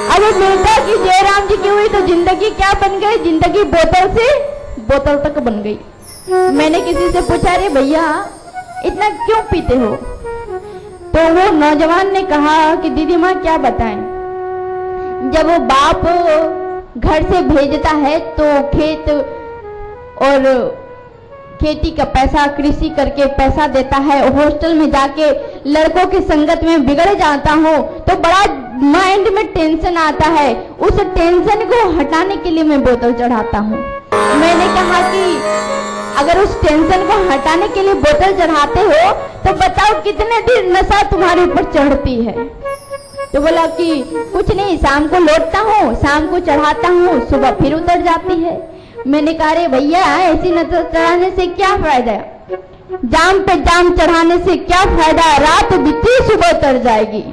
B: अब बेटा की जयराम जी की हुई तो जिंदगी क्या बन गई? जिंदगी बोतल से बोतल तक बन गई। मैंने किसी से पूछा, अरे भैया इतना क्यों पीते हो? तो वो नौजवान ने कहा कि दीदी माँ क्या बताएं, जब वो बाप घर से भेजता है तो खेत और खेती का पैसा, कृषि करके पैसा देता है, हॉस्टल में जाके लड़कों की संगत में बिगड़ जाता हूँ तो बड़ा माइंड में टेंशन आता है। उस टेंशन को हटाने के लिए मैं बोतल चढ़ाता हूँ। मैंने कहा कि अगर उस टेंशन को हटाने के लिए बोतल चढ़ाते हो तो बताओ कितने दिन नशा तुम्हारे ऊपर चढ़ती है? तो बोला कि कुछ नहीं, शाम को लौटता हूँ, शाम को चढ़ाता हूँ, सुबह फिर उतर जाती है। मैंने कहा रे भैया ऐसी नशा चढ़ाने से क्या फायदा? जाम पे जाम चढ़ाने से क्या फायदा? रात बीती सुबह उतर जाएगी।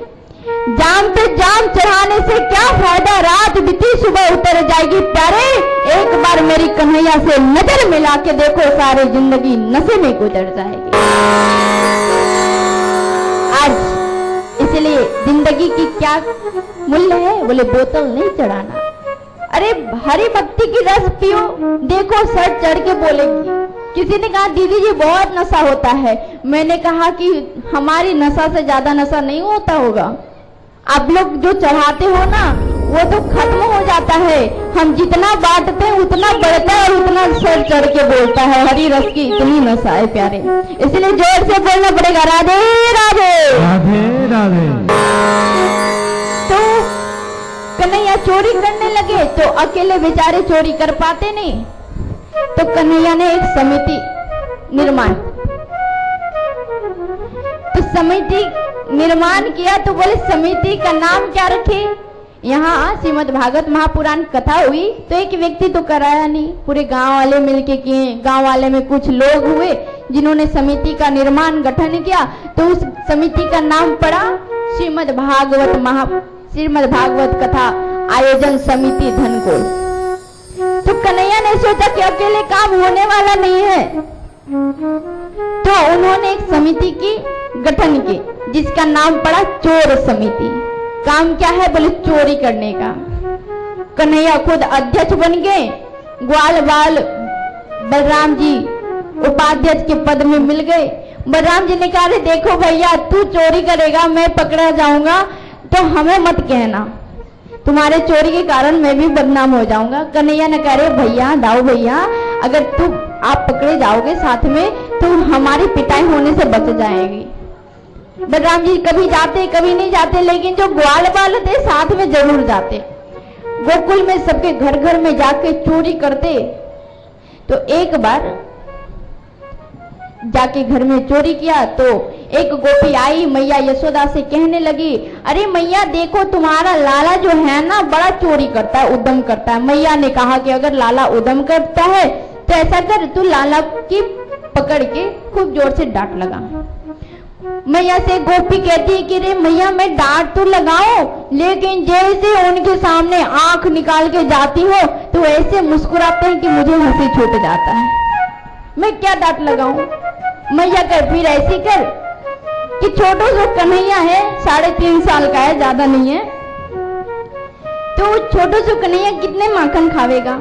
B: जाम पे जाम चढ़ाने से क्या फायदा? रात बीती सुबह उतर जाएगी। प्यारे एक बार मेरी कन्हैया से नजर मिला के देखो, सारी जिंदगी नशे में गुजर जाएगी। आज इसलिए जिंदगी की क्या मूल्य है? बोले बोतल नहीं चढ़ाना। अरे हरि भक्ति की रस पियो, देखो सर चढ़ के बोलेगी। किसी ने कहा दीदी जी बहुत नशा होता है। मैंने कहा कि हमारी नशा से ज्यादा नशा नहीं होता होगा। आप लोग जो चढ़ाते हो ना वो तो खत्म हो जाता है। हम जितना बांटते हैं उतना बढ़ता है और उतना सर चढ़ के बोलता है। हरी रस की इतनी नशा है प्यारे, इसलिए जोर से बोलना पड़ेगा, राधे राधे
A: राधे राधे।
B: तो कन्हैया चोरी करने लगे तो अकेले बेचारे चोरी कर पाते नहीं, तो कन्हैया ने एक समिति निर्माण, तो समिति निर्माण किया तो बोले समिति का नाम क्या रखे। यहाँ श्रीमद् भागवत महापुराण कथा हुई तो एक व्यक्ति तो कराया नहीं, पूरे गांव वाले मिलके किए। गांव वाले में कुछ लोग हुए जिन्होंने समिति का निर्माण गठन किया, तो उस समिति का नाम पड़ा श्रीमद् भागवत कथा आयोजन समिति धनकोल। तो कन्हैया ने सोचा कि अकेले काम होने वाला नहीं है, तो उन्होंने एक समिति की गठन की जिसका नाम पड़ा चोर समिति। काम क्या है बोले चोरी करने का। कन्हैया खुद अध्यक्ष बन गए, ग्वाल बाल बलराम जी उपाध्यक्ष के पद में मिल गए। बलराम जी ने कहा देखो भैया तू चोरी करेगा मैं पकड़ा जाऊंगा तो हमें मत कहना, तुम्हारे चोरी के कारण मैं भी बदनाम हो जाऊंगा। कन्हैया ने कहा भैया दाऊ भैया अगर आप पकड़े जाओगे साथ में तो हमारी पिटाई होने से बच जाएगी। बलराम जी कभी जाते कभी नहीं जाते, लेकिन जो ग्वाल बाल थे साथ में जरूर जाते। गोकुल में सबके घर घर में जाके चोरी करते। तो एक बार जाके घर में चोरी किया तो एक गोपी आई मैया यशोदा से कहने लगी अरे मैया देखो तुम्हारा लाला जो है ना बड़ा चोरी करता है, उद्यम करता है। मैया ने कहा कि अगर लाला उद्यम करता है तो ऐसा कर तू लाला की पकड़ के खूब जोर से डांट लगा। मैया से गोपी कहती है कि रे मैया मैं डांट तो लगाऊं, लेकिन जैसे उनके सामने आंख निकाल के जाती हो तो ऐसे मुस्कुराते हैं कि मुझे हंसी छूट जाता है, मैं क्या डांट लगाऊं। मैया कर फिर ऐसी कर कि छोटो जो कन्हैया है 3.5 साल का है, ज्यादा नहीं है, तो छोटो जो कन्हैया कितने माखन खावेगा,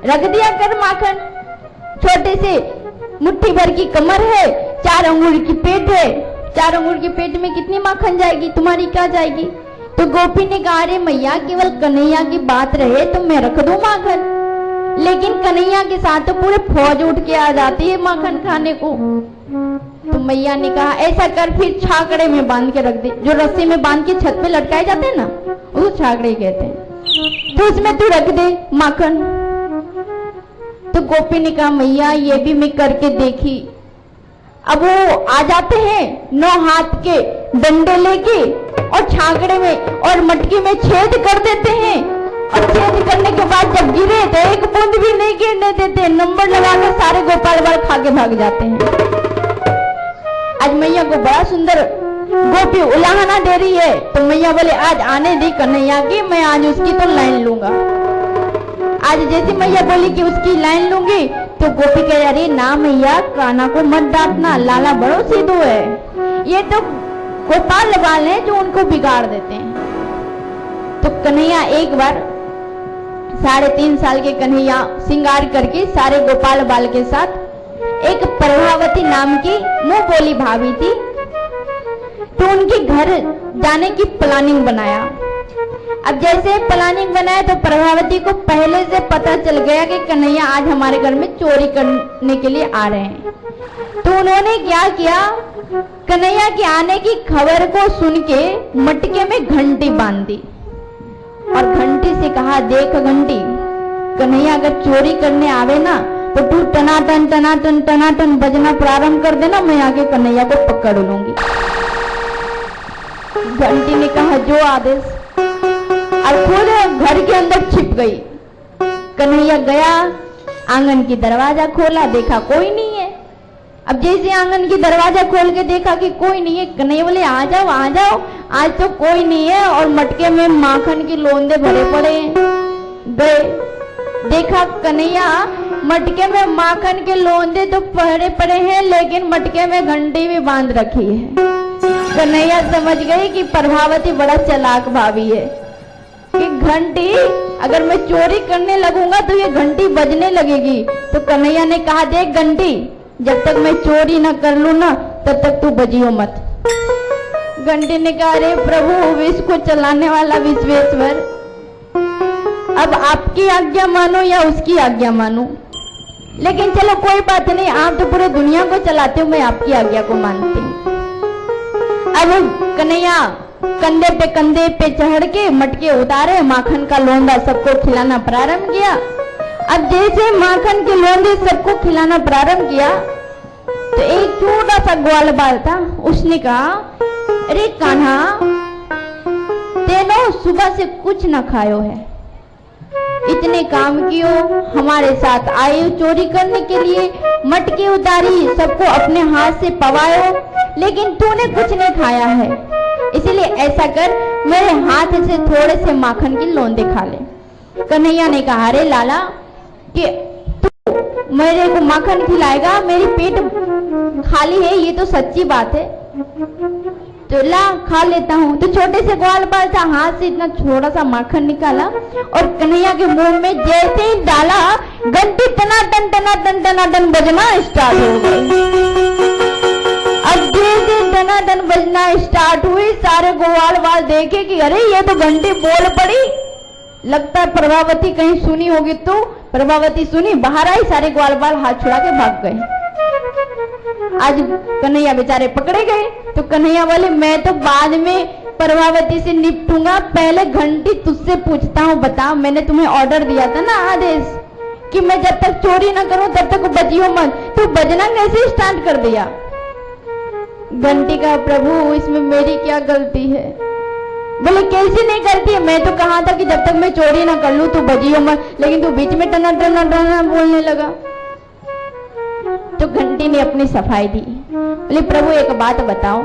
B: रख दिया कर माखन। छोटे से मुट्ठी भर की कमर है, 4 अंगुल की पेट है, 4 अंगुल की पेट में कितनी माखन जाएगी, तुम्हारी क्या जाएगी। तो गोपी ने कहा अरे मैया केवल कन्हैया की बात रहे तो मैं रख दूं माखन, लेकिन कन्हैया के साथ तो पूरे फौज उठ के आ जाती है माखन खाने को। तो मैया ने कहा ऐसा कर फिर छाकड़े में बांध के रख दे, जो रस्सी में बांध के छत पे लटकाए जाते हैं ना वो छाकड़े कहते हैं, तो उसमें तू रख दे माखन। तो गोपी ने कहा मैया ये भी मैं करके देखी। अब वो आ जाते हैं 9 हाथ के डंडे लेके और छाकड़े में और मटकी में छेद कर देते हैं, और छेद करने के बाद जब गिरे तो एक बूंद भी नहीं गिरने देते, नंबर लगाकर सारे गोपाल बाल खा के भाग जाते हैं। आज मैया को बड़ा सुंदर गोपी उलाहना दे रही है, तो मैया बोले आज आने दी कन्हैया की, मैं आज उसकी तो लाइन लूंगा। आज जैसे मैया बोली कि उसकी लाइन लूंगी तो गोपी कह रही ना मैया कान्हा को मत डांटना, लाला बड़ो सीधो है, ये तो गोपाल बाल हैं जो उनको बिगाड़ देते हैं। तो कन्हैया एक बार 3.5 साल के कन्हैया श्रृंगार करके सारे गोपाल बाल के साथ एक प्रभावती नाम की मुंह बोली भाभी थी, तो उनके घर जाने की प्लानिंग बनाया। अब जैसे प्लानिंग बनाया तो प्रभावती को पहले से पता चल गया कि कन्हैया आज हमारे घर में चोरी करने के लिए आ रहे हैं। तो उन्होंने क्या किया, कन्हैया के आने की खबर को सुन के मटके में घंटी बांध दी और घंटी से कहा देख घंटी, कन्हैया अगर चोरी करने आवे ना तो तू टनाटन टनाटन टनाटन बजना प्रारंभ कर देना, मैं आके कन्हैया को पकड़ लूंगी। घंटी ने कहा जो आदेश, और खुद घर के अंदर छिप गई। कन्हैया गया, आंगन की दरवाजा खोला, देखा कोई नहीं है। अब जैसे आंगन की दरवाजा खोल के देखा कि कोई नहीं है, कन्हैया बोले आ जाओ आज तो कोई नहीं है, और मटके में माखन के लोंदे भरे पड़े हैं। गए, देखा कन्हैया मटके में माखन के लोंदे तो भरे पड़े हैं, लेकिन मटके में घंटी भी बांध रखी है। कन्हैया समझ गई कि प्रभावती बड़ा चालाक भाभी है कि घंटी अगर मैं चोरी करने लगूंगा तो ये घंटी बजने लगेगी। तो कन्हैया ने कहा देख घंटी, जब तक मैं चोरी ना कर लूं ना तब तक तू बजियो मत। घंटी ने कहा अरे प्रभु विश्व को चलाने वाला विश्वेश्वर, अब आपकी आज्ञा मानो या उसकी आज्ञा मानो, लेकिन चलो कोई बात नहीं, आप तो पूरे दुनिया को चलाते हो, मैं आपकी आज्ञा को मानती हूँ। अब कन्हैया कंधे पे चढ़ के मटके उतारे, माखन का लोंदा सबको खिलाना प्रारंभ किया। अब जैसे माखन के लोंदे सबको खिलाना प्रारंभ किया तो एक छोटा सा ग्वाल बाल था, उसने कहा अरे कान्हा, तेनो सुबह से कुछ न खायो है, इतने काम कियो, हमारे साथ आए चोरी करने के लिए, मटकी उतारी, सबको अपने हाथ से पवायो, लेकिन तूने कुछ नहीं खाया है। इसलिए ऐसा कर, मेरे हाथ से थोड़े से माखन की लोंदे खा ले। कन्हैया ने कहा, अरे लाला कि तू मेरे को माखन खिलाएगा, मेरी पेट खाली है, ये तो सच्ची बात है, तो ला खा लेता हूँ। तो छोटे से ग्वाल बाल था, हाथ से इतना थोड़ा सा माखन निकाला और कन्हैया के मुंह में जैसे ही डाला, घंटी टनाटन टनाटन टनाटन बजना स्टार्ट हो गई। अब जैसे टनाटन बजना स्टार्ट हुई, सारे ग्वाल बाल देखे कि अरे ये तो घंटी बोल पड़ी, लगता है प्रभावती कहीं सुनी होगी। तो प्रभावती सुनी, बाहर आई, सारे ग्वाल बाल हाथ छुड़ा के भाग गए। आज कन्हैया बेचारे पकड़े गए। तो कन्हैया बोले, मैं तो बाद में प्रभावती से निपटूंगा, पहले घंटी तुझसे पूछता हूँ, बता, मैंने तुम्हें ऑर्डर दिया था ना, आदेश, कि मैं जब तक चोरी ना करूं तब तक बजियो मत, तो बजना कैसे स्टार्ट कर दिया? घंटी का, प्रभु इसमें मेरी क्या गलती है? बोले कैसे नहीं करती है, मैं तो कहा था कि जब तक मैं चोरी ना कर लूं तो बजियो मत, लेकिन तू बीच में टना टना टना बोलने लगा। तो घंटी ने अपनी सफाई दी। बोले, प्रभु एक बात बताओ,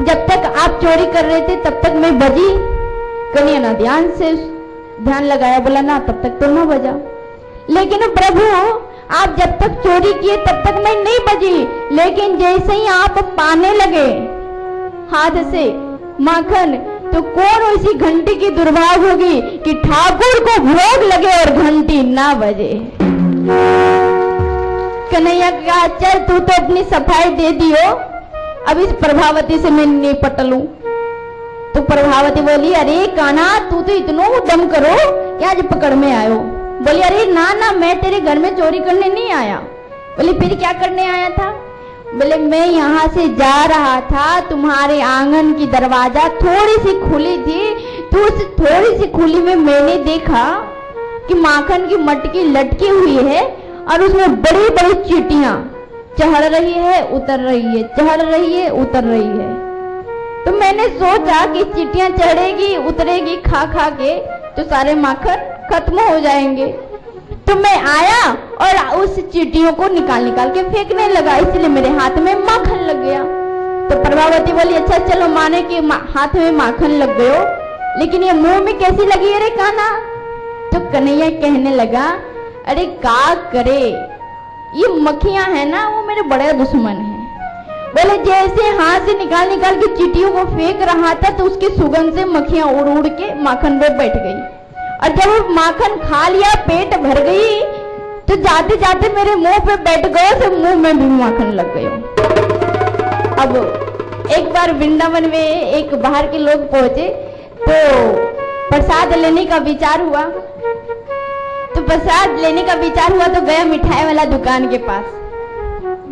B: जब तक आप चोरी कर रहे थे तब तक मैं बजी? कन्हैया ना ध्यान लगाया, बोला ना तब तक तो ना बजा। लेकिन प्रभु आप जब तक चोरी किए तब तक मैं नहीं बजी, लेकिन जैसे ही आप पाने लगे हाथ से माखन, तो कौन ऐसी घंटी की दुर्भाग होगी कि ठाकुर को भोग लगे और घंटी ना बजे? कन्हैया का, चल तू तो अपनी सफाई दे दियो, अब इस प्रभावती से मैं निपट लूं। तो प्रभावती बोली, अरे कान्हा तू तो इतना दम करो कि आज पकड़ में आयो। बोली, अरे ना ना, मैं तेरे घर में चोरी करने नहीं आया। बोली, फिर क्या करने आया था? बोले, मैं यहाँ से जा रहा था, तुम्हारे आंगन की दरवाजा थोड़ी सी खुली थी, तो उस थोड़ी सी खुली में मैंने देखा कि माखन की मटकी लटकी हुई है और उसमें बड़ी बड़ी चींटियां चढ़ रही है, उतर रही है, चढ़ रही है, उतर रही है। तो मैंने सोचा कि चींटियां चढ़ेगी उतरेगी, खा खा के तो सारे माखन खत्म हो जाएंगे। तो मैं आया और उस चींटियों को निकाल निकाल के फेंकने लगा, इसलिए मेरे हाथ में माखन लग गया। तो प्रभावती बोली, अच्छा चलो माने कि हाथ में माखन लग गयो, लेकिन ये मुंह में कैसी लगी है रे कान्हा? तो कन्हैया कहने लगा, अरे का करे, ये मक्खियां है ना, वो मेरे बड़े दुश्मन हैं। बोले, जैसे हाथ से निकाल निकाल के चींटियों को फेंक रहा था तो उसकी सुगंध से मक्खियां उड़ उड़ के माखन पे बैठ गई, और जब वो माखन खा लिया, पेट भर गई, तो जाते जाते मेरे मुंह पे बैठ गए, तो मुंह में भी माखन लग गयो। अब एक बार वृंदावन में एक बाहर के लोग पहुंचे, तो प्रसाद लेने का विचार हुआ। तो प्रसाद लेने का विचार हुआ तो गया मिठाई वाला दुकान के पास,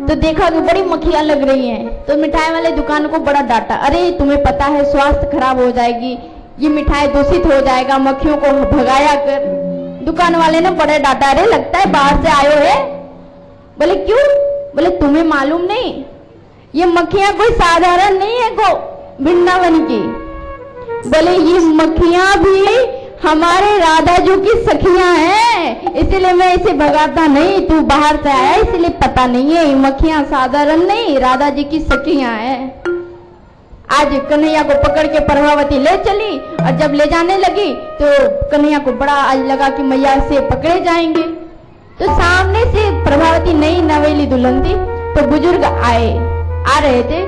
B: तो देखा कि बड़ी मक्खियां लग रही हैं। तो मिठाई वाले दुकान को बड़ा डांटा, अरे तुम्हें पता है स्वास्थ्य खराब हो जाएगी, ये मिठाई दूषित हो जाएगा, मक्खियों को भगाया कर। दुकान वाले ने बड़े डांटा, अरे लगता है बाहर से आयो है। बोले, क्यों? बोले, तुम्हें मालूम नहीं, ये मक्खियां कोई साधारण नहीं है को वृंदावन की। बोले, ये मक्खियां भी हमारे राधा जी की सखियां हैं, इसलिए मैं इसे भगाता नहीं, तू बाहर से आया इसलिए पता नहीं है, मक्खियां साधारण नहीं, राधा जी की सखियां हैं। आज कन्हैया को पकड़ के प्रभावती ले चली, और जब ले जाने लगी तो कन्हैया को बड़ा आज लगा कि मैया से पकड़े जाएंगे। तो सामने से प्रभावती नई नवेली दुल्हन थी, तो बुजुर्ग आ रहे थे।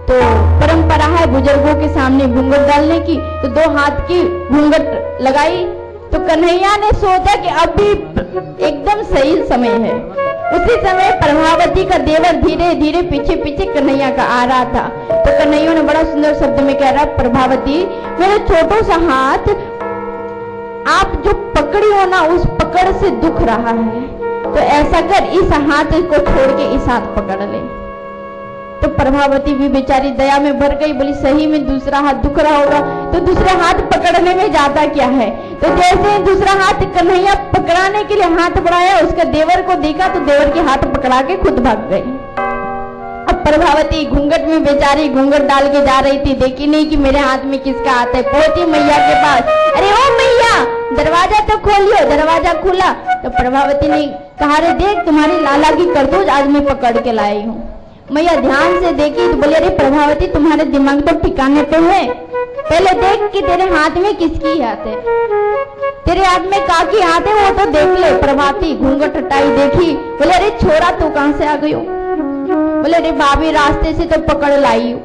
B: तो परंपरा है बुजुर्गों के सामने घूंघट डालने की, तो दो हाथ की घूंघट लगाई। तो कन्हैया ने सोचा कि अभी एकदम सही समय है। उसी समय प्रभावती का देवर धीरे धीरे पीछे पीछे कन्हैया का आ रहा था। तो कन्हैया ने बड़ा सुंदर शब्द में कह रहा, प्रभावती मेरा छोटा सा हाथ आप जो पकड़ी हो ना, उस पकड़ से दुख रहा है, तो ऐसा कर इस हाथ को छोड़ के इस हाथ पकड़ ले। तो प्रभावती भी बेचारी दया में भर गई, बोली सही में दूसरा हाथ दुख रहा होगा तो दूसरा हाथ पकड़ने में जाता क्या है। तो जैसे दूसरा हाथ कन्हैया पकड़ाने के लिए हाथ बढ़ाया, उसका देवर को देखा तो देवर के हाथ पकड़ा के खुद भाग गई। अब प्रभावती घूंघट में बेचारी घूंघट डाल के जा रही थी, देखी नहीं कि मेरे हाथ में किसका हाथ है। पहुंची मैया के पास, अरे ओ मैया दरवाजा तो खोलियो। दरवाजा खुला तो प्रभावती ने कहा, अरे देख तुम्हारी लाला की करतूत आज मैं पकड़ के लाई हूँ। मैया ध्यान से देखी तो बोले, अरे प्रभावती तुम्हारे दिमाग तो ठिकाने पे है, पहले देख कि तेरे हाथ में किसकी हाथ है, तेरे हाथ में काकी हाथ है वो तो देख ले। प्रभावती घूंघट हटाई, देखी, बोले अरे छोरा तू कहाँ से आ गई हो? बोले अरे भाभी रास्ते से तो पकड़ लाई हूँ।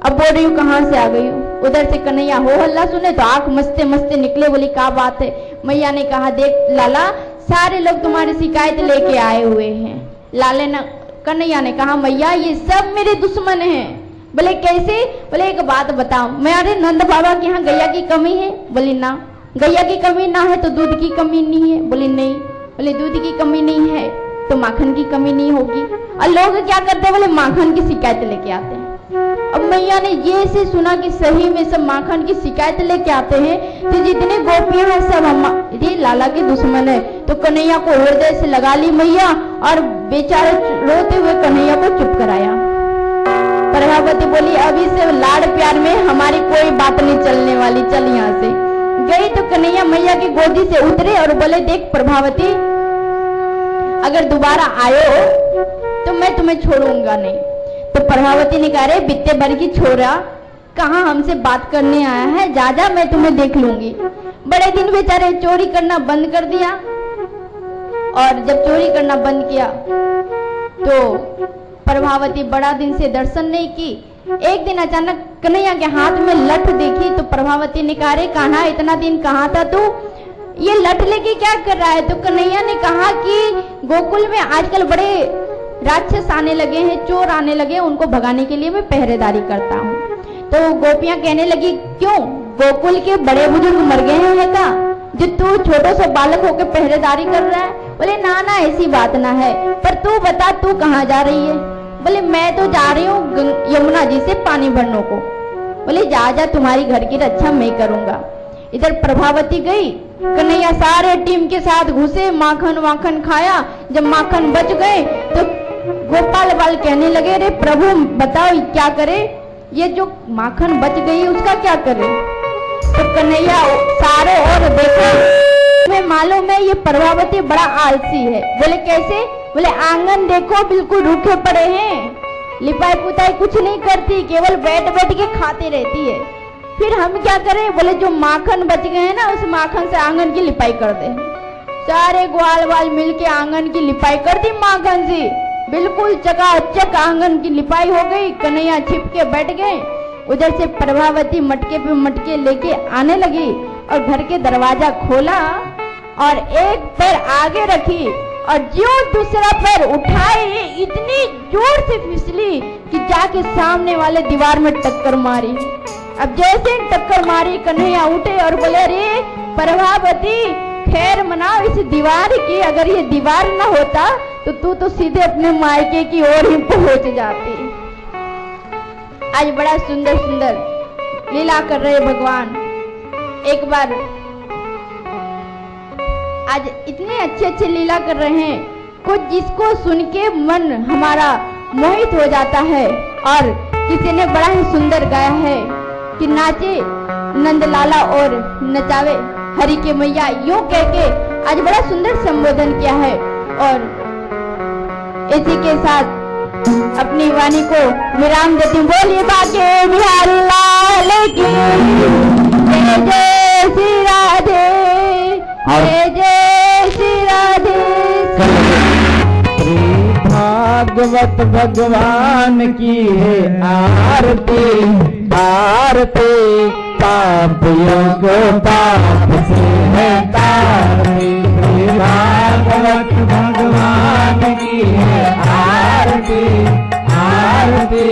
B: अब बोल रही हूँ कहाँ से आ गई हूँ? उधर से कन्हैया हो हल्ला सुने तो आंख मस्ते मस्ते निकले। बोली क्या बात है? मैया ने कहा, देख लाला सारे लोग तुम्हारी शिकायत लेके आए हुए हैं। लाले ने कन्हैया ने कहा, मैया ये सब मेरे दुश्मन हैं। बोले कैसे? बोले एक बात बताओ, मेरे नंद बाबा के यहाँ गैया की कमी है? बोली ना। गैया की कमी ना है तो दूध की कमी नहीं है? बोली नहीं। बोले दूध की कमी नहीं है तो माखन की कमी नहीं होगी। और लोग क्या करते हैं? बोले माखन की शिकायत लेके आते हैं। अब मैया ने ये से सुना कि सही में सब माखन की शिकायत लेके आते हैं, तो जितने गोपियां हैं सब हमारे लाला के दुश्मन है। तो कन्हैया को हृदय से लगा ली मैया और बेचारे रोते हुए कन्हैया को चुप कराया। प्रभावती बोली, अभी से लाड़ प्यार में हमारी कोई बात नहीं चलने वाली, चल यहाँ से। गई तो कन्हैया मैया की गोदी से उतरे और बोले, देख प्रभावती अगर दोबारा आयो तो मैं तुम्हें छोड़ूंगा नहीं। तो प्रभावती ने कहा, रे बित्ते भर की छोरा कहाँ हमसे बात करने आया है, जा जा मैं तुम्हें देख लूंगी। बड़े दिन बेचारे चोरी करना बंद कर दिया, और जब चोरी करना बंद किया तो प्रभावती बड़ा दिन से दर्शन नहीं की। एक दिन अचानक कन्हैया के हाथ में लठ देखी तो प्रभावती ने कहा, रे कान्हा इतना दिन कहाँ था तू, ये लठ लेके क्या कर रहा है? तो कन्हैया ने कहा कि गोकुल में आजकल बड़े राक्षस आने लगे हैं, चोर आने लगे, उनको भगाने के लिए मैं पहरेदारी करता हूँ। तो गोपियां कहने लगी, क्यों गोकुल के बड़े बुजुर्ग मर गए हैं क्या जो तू छोटा सा बालक होकर पहरेदारी कर रहा है? बोले ना ना ऐसी बात ना है, पर तू बता तू कहाँ जा रही है? बोले मैं तो जा रही हूँ यमुना जी से पानी भरने को। बोले जा जा तुम्हारी घर की रक्षा मैं करूंगा। इधर प्रभावती गई, कन्हैया सारे टीम के साथ घुसे, माखन वाखन खाया। जब माखन बच गए तो गोपाल बाल कहने लगे, रे प्रभु बताओ क्या करे, ये जो माखन बच गई उसका क्या करे? तो कन्हैया सारे और देखो, मैं मालूम है ये प्रभावती बड़ा आलसी है। बोले कैसे? बोले आंगन देखो बिल्कुल रूखे पड़े हैं, लिपाई पुताई कुछ नहीं करती, केवल बैठ बैठ के खाती रहती है। फिर हम क्या करें? बोले जो माखन बच गए हैं ना उस माखन से आंगन की लिपाई कर दे। सारे ग्वाल वाल मिलके आंगन की लिपाई कर दी माखन से, बिल्कुल चकाचक आंगन की लिपाई हो गई। कन्हैया छिप के बैठ गए। उधर से प्रभावती मटके पे मटके लेके आने लगी और घर के दरवाजा खोला और एक पैर आगे रखी और जो दूसरा पैर उठाई, इतनी जोर से फिसली कि जाके सामने वाले दीवार में टक्कर मारी। अब जैसे टक्कर मारी कन्हैया उठे और बोले, अरे प्रभावती खैर मनाओ इस दीवार की, अगर ये दीवार ना होता तो तू तो सीधे अपने मायके की ओर ही पहुंच जाती। आज बड़ा सुंदर सुंदर लीला कर रहे भगवान। एक बार आज इतने अच्छे अच्छे लीला कर रहे हैं, कुछ जिसको सुन के मन हमारा मोहित हो जाता है। और किसी ने बड़ा ही सुंदर गाया है कि नाचे नंदलाला और नचावे हरि के मैया, यूं कह के आज बड़ा सुंदर संबोधन किया है। और इसी के साथ अपनी वाणी को विराम देती हूँ। बोलिए बाके बिहारी लाल की जय जय श्री राधे, जय जय श्री राधे।
C: भागवत भगवान की है आरती, आरती पापियों को पाप से है तारती। भागवत भगवान की है आरती, आरती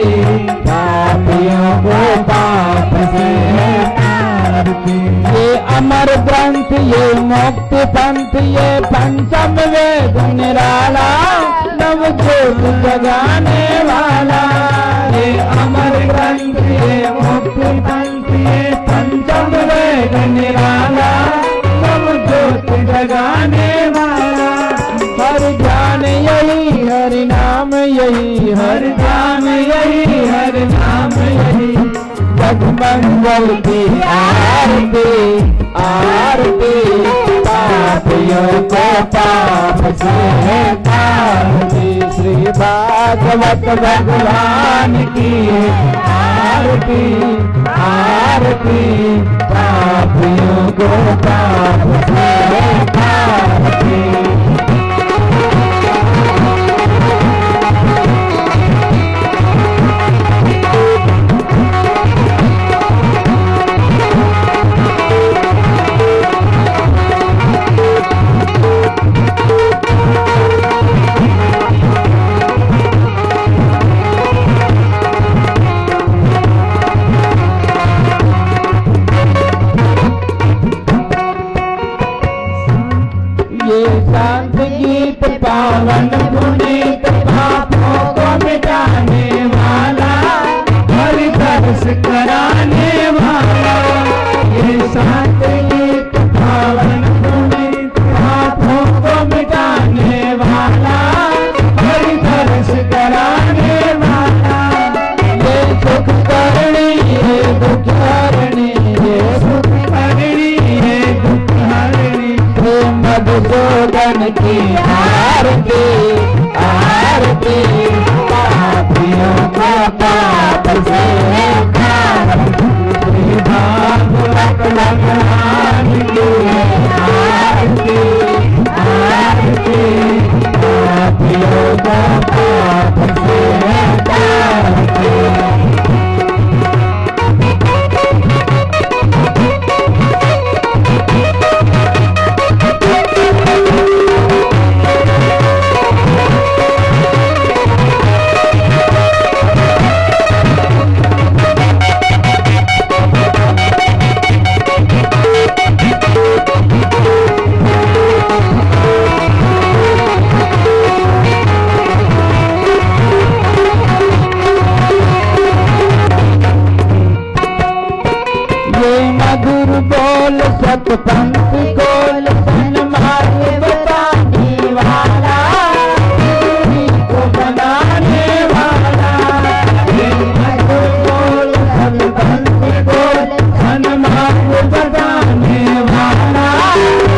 C: पापियों को पाप से है तारती। ये अमर ग्रंथ, ये मुक्ति पंथ, ये पंचम वेद निराला, नव ज्योत जगाने वाला। ये अमर ग्रंथ, ये मुक्ति पंथ, ये पंचम वेद निराला, नव ज्योत जगाने वाला। हर ध्यान यही, हरि नाम यही, हर ध्यान यही।
A: यही हर नाम यही।
C: जगमंगल की आरती आरती पापियों को पाप से तारती। श्री भागवत भगवान की आरती आरती पापियों को पाप से तारती। शांत गीत पावन पुनीत पापों को मिटाने वाला
A: हरि दर्श कराने वाला। ये शांत गीत पावन पुनीत पापों को मिटाने वाला हरि दर्श कराने वाला।
C: ये सुख करणी ये दुख हरणी ये
A: सुख करणी है दुख हरणी।
C: मधुसूदन की आरती आरती पापियों को पाप से तारती।
A: भागवत भगवान की
C: आरती आरती पापियों को पाप से तारती। मधुर बोल सतपंथ कोल सन्मार्ग बताने वाला बुद्धि को बनाने वाला।
A: ये मधुर बोल सतपंथ कोल सन्मार्ग बताने वाला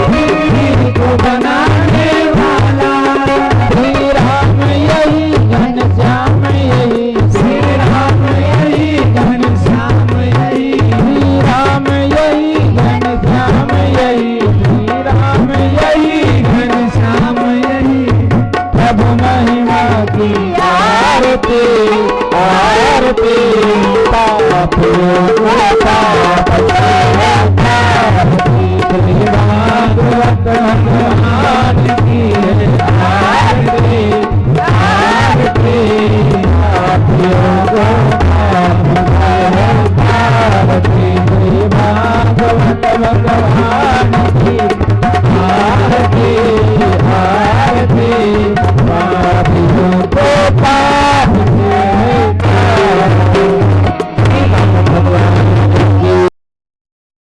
A: बुद्धि को बनाने वाला।
C: श्री राम यही घनश्याम यही
A: श्री राम यही घनश्याम यही।
C: श्री राम यही घनश्याम यही श्री राम यही
A: घनश्याम यही।
C: प्रभु महिमा की आरती आरती पापियों को पाप से तारती। श्री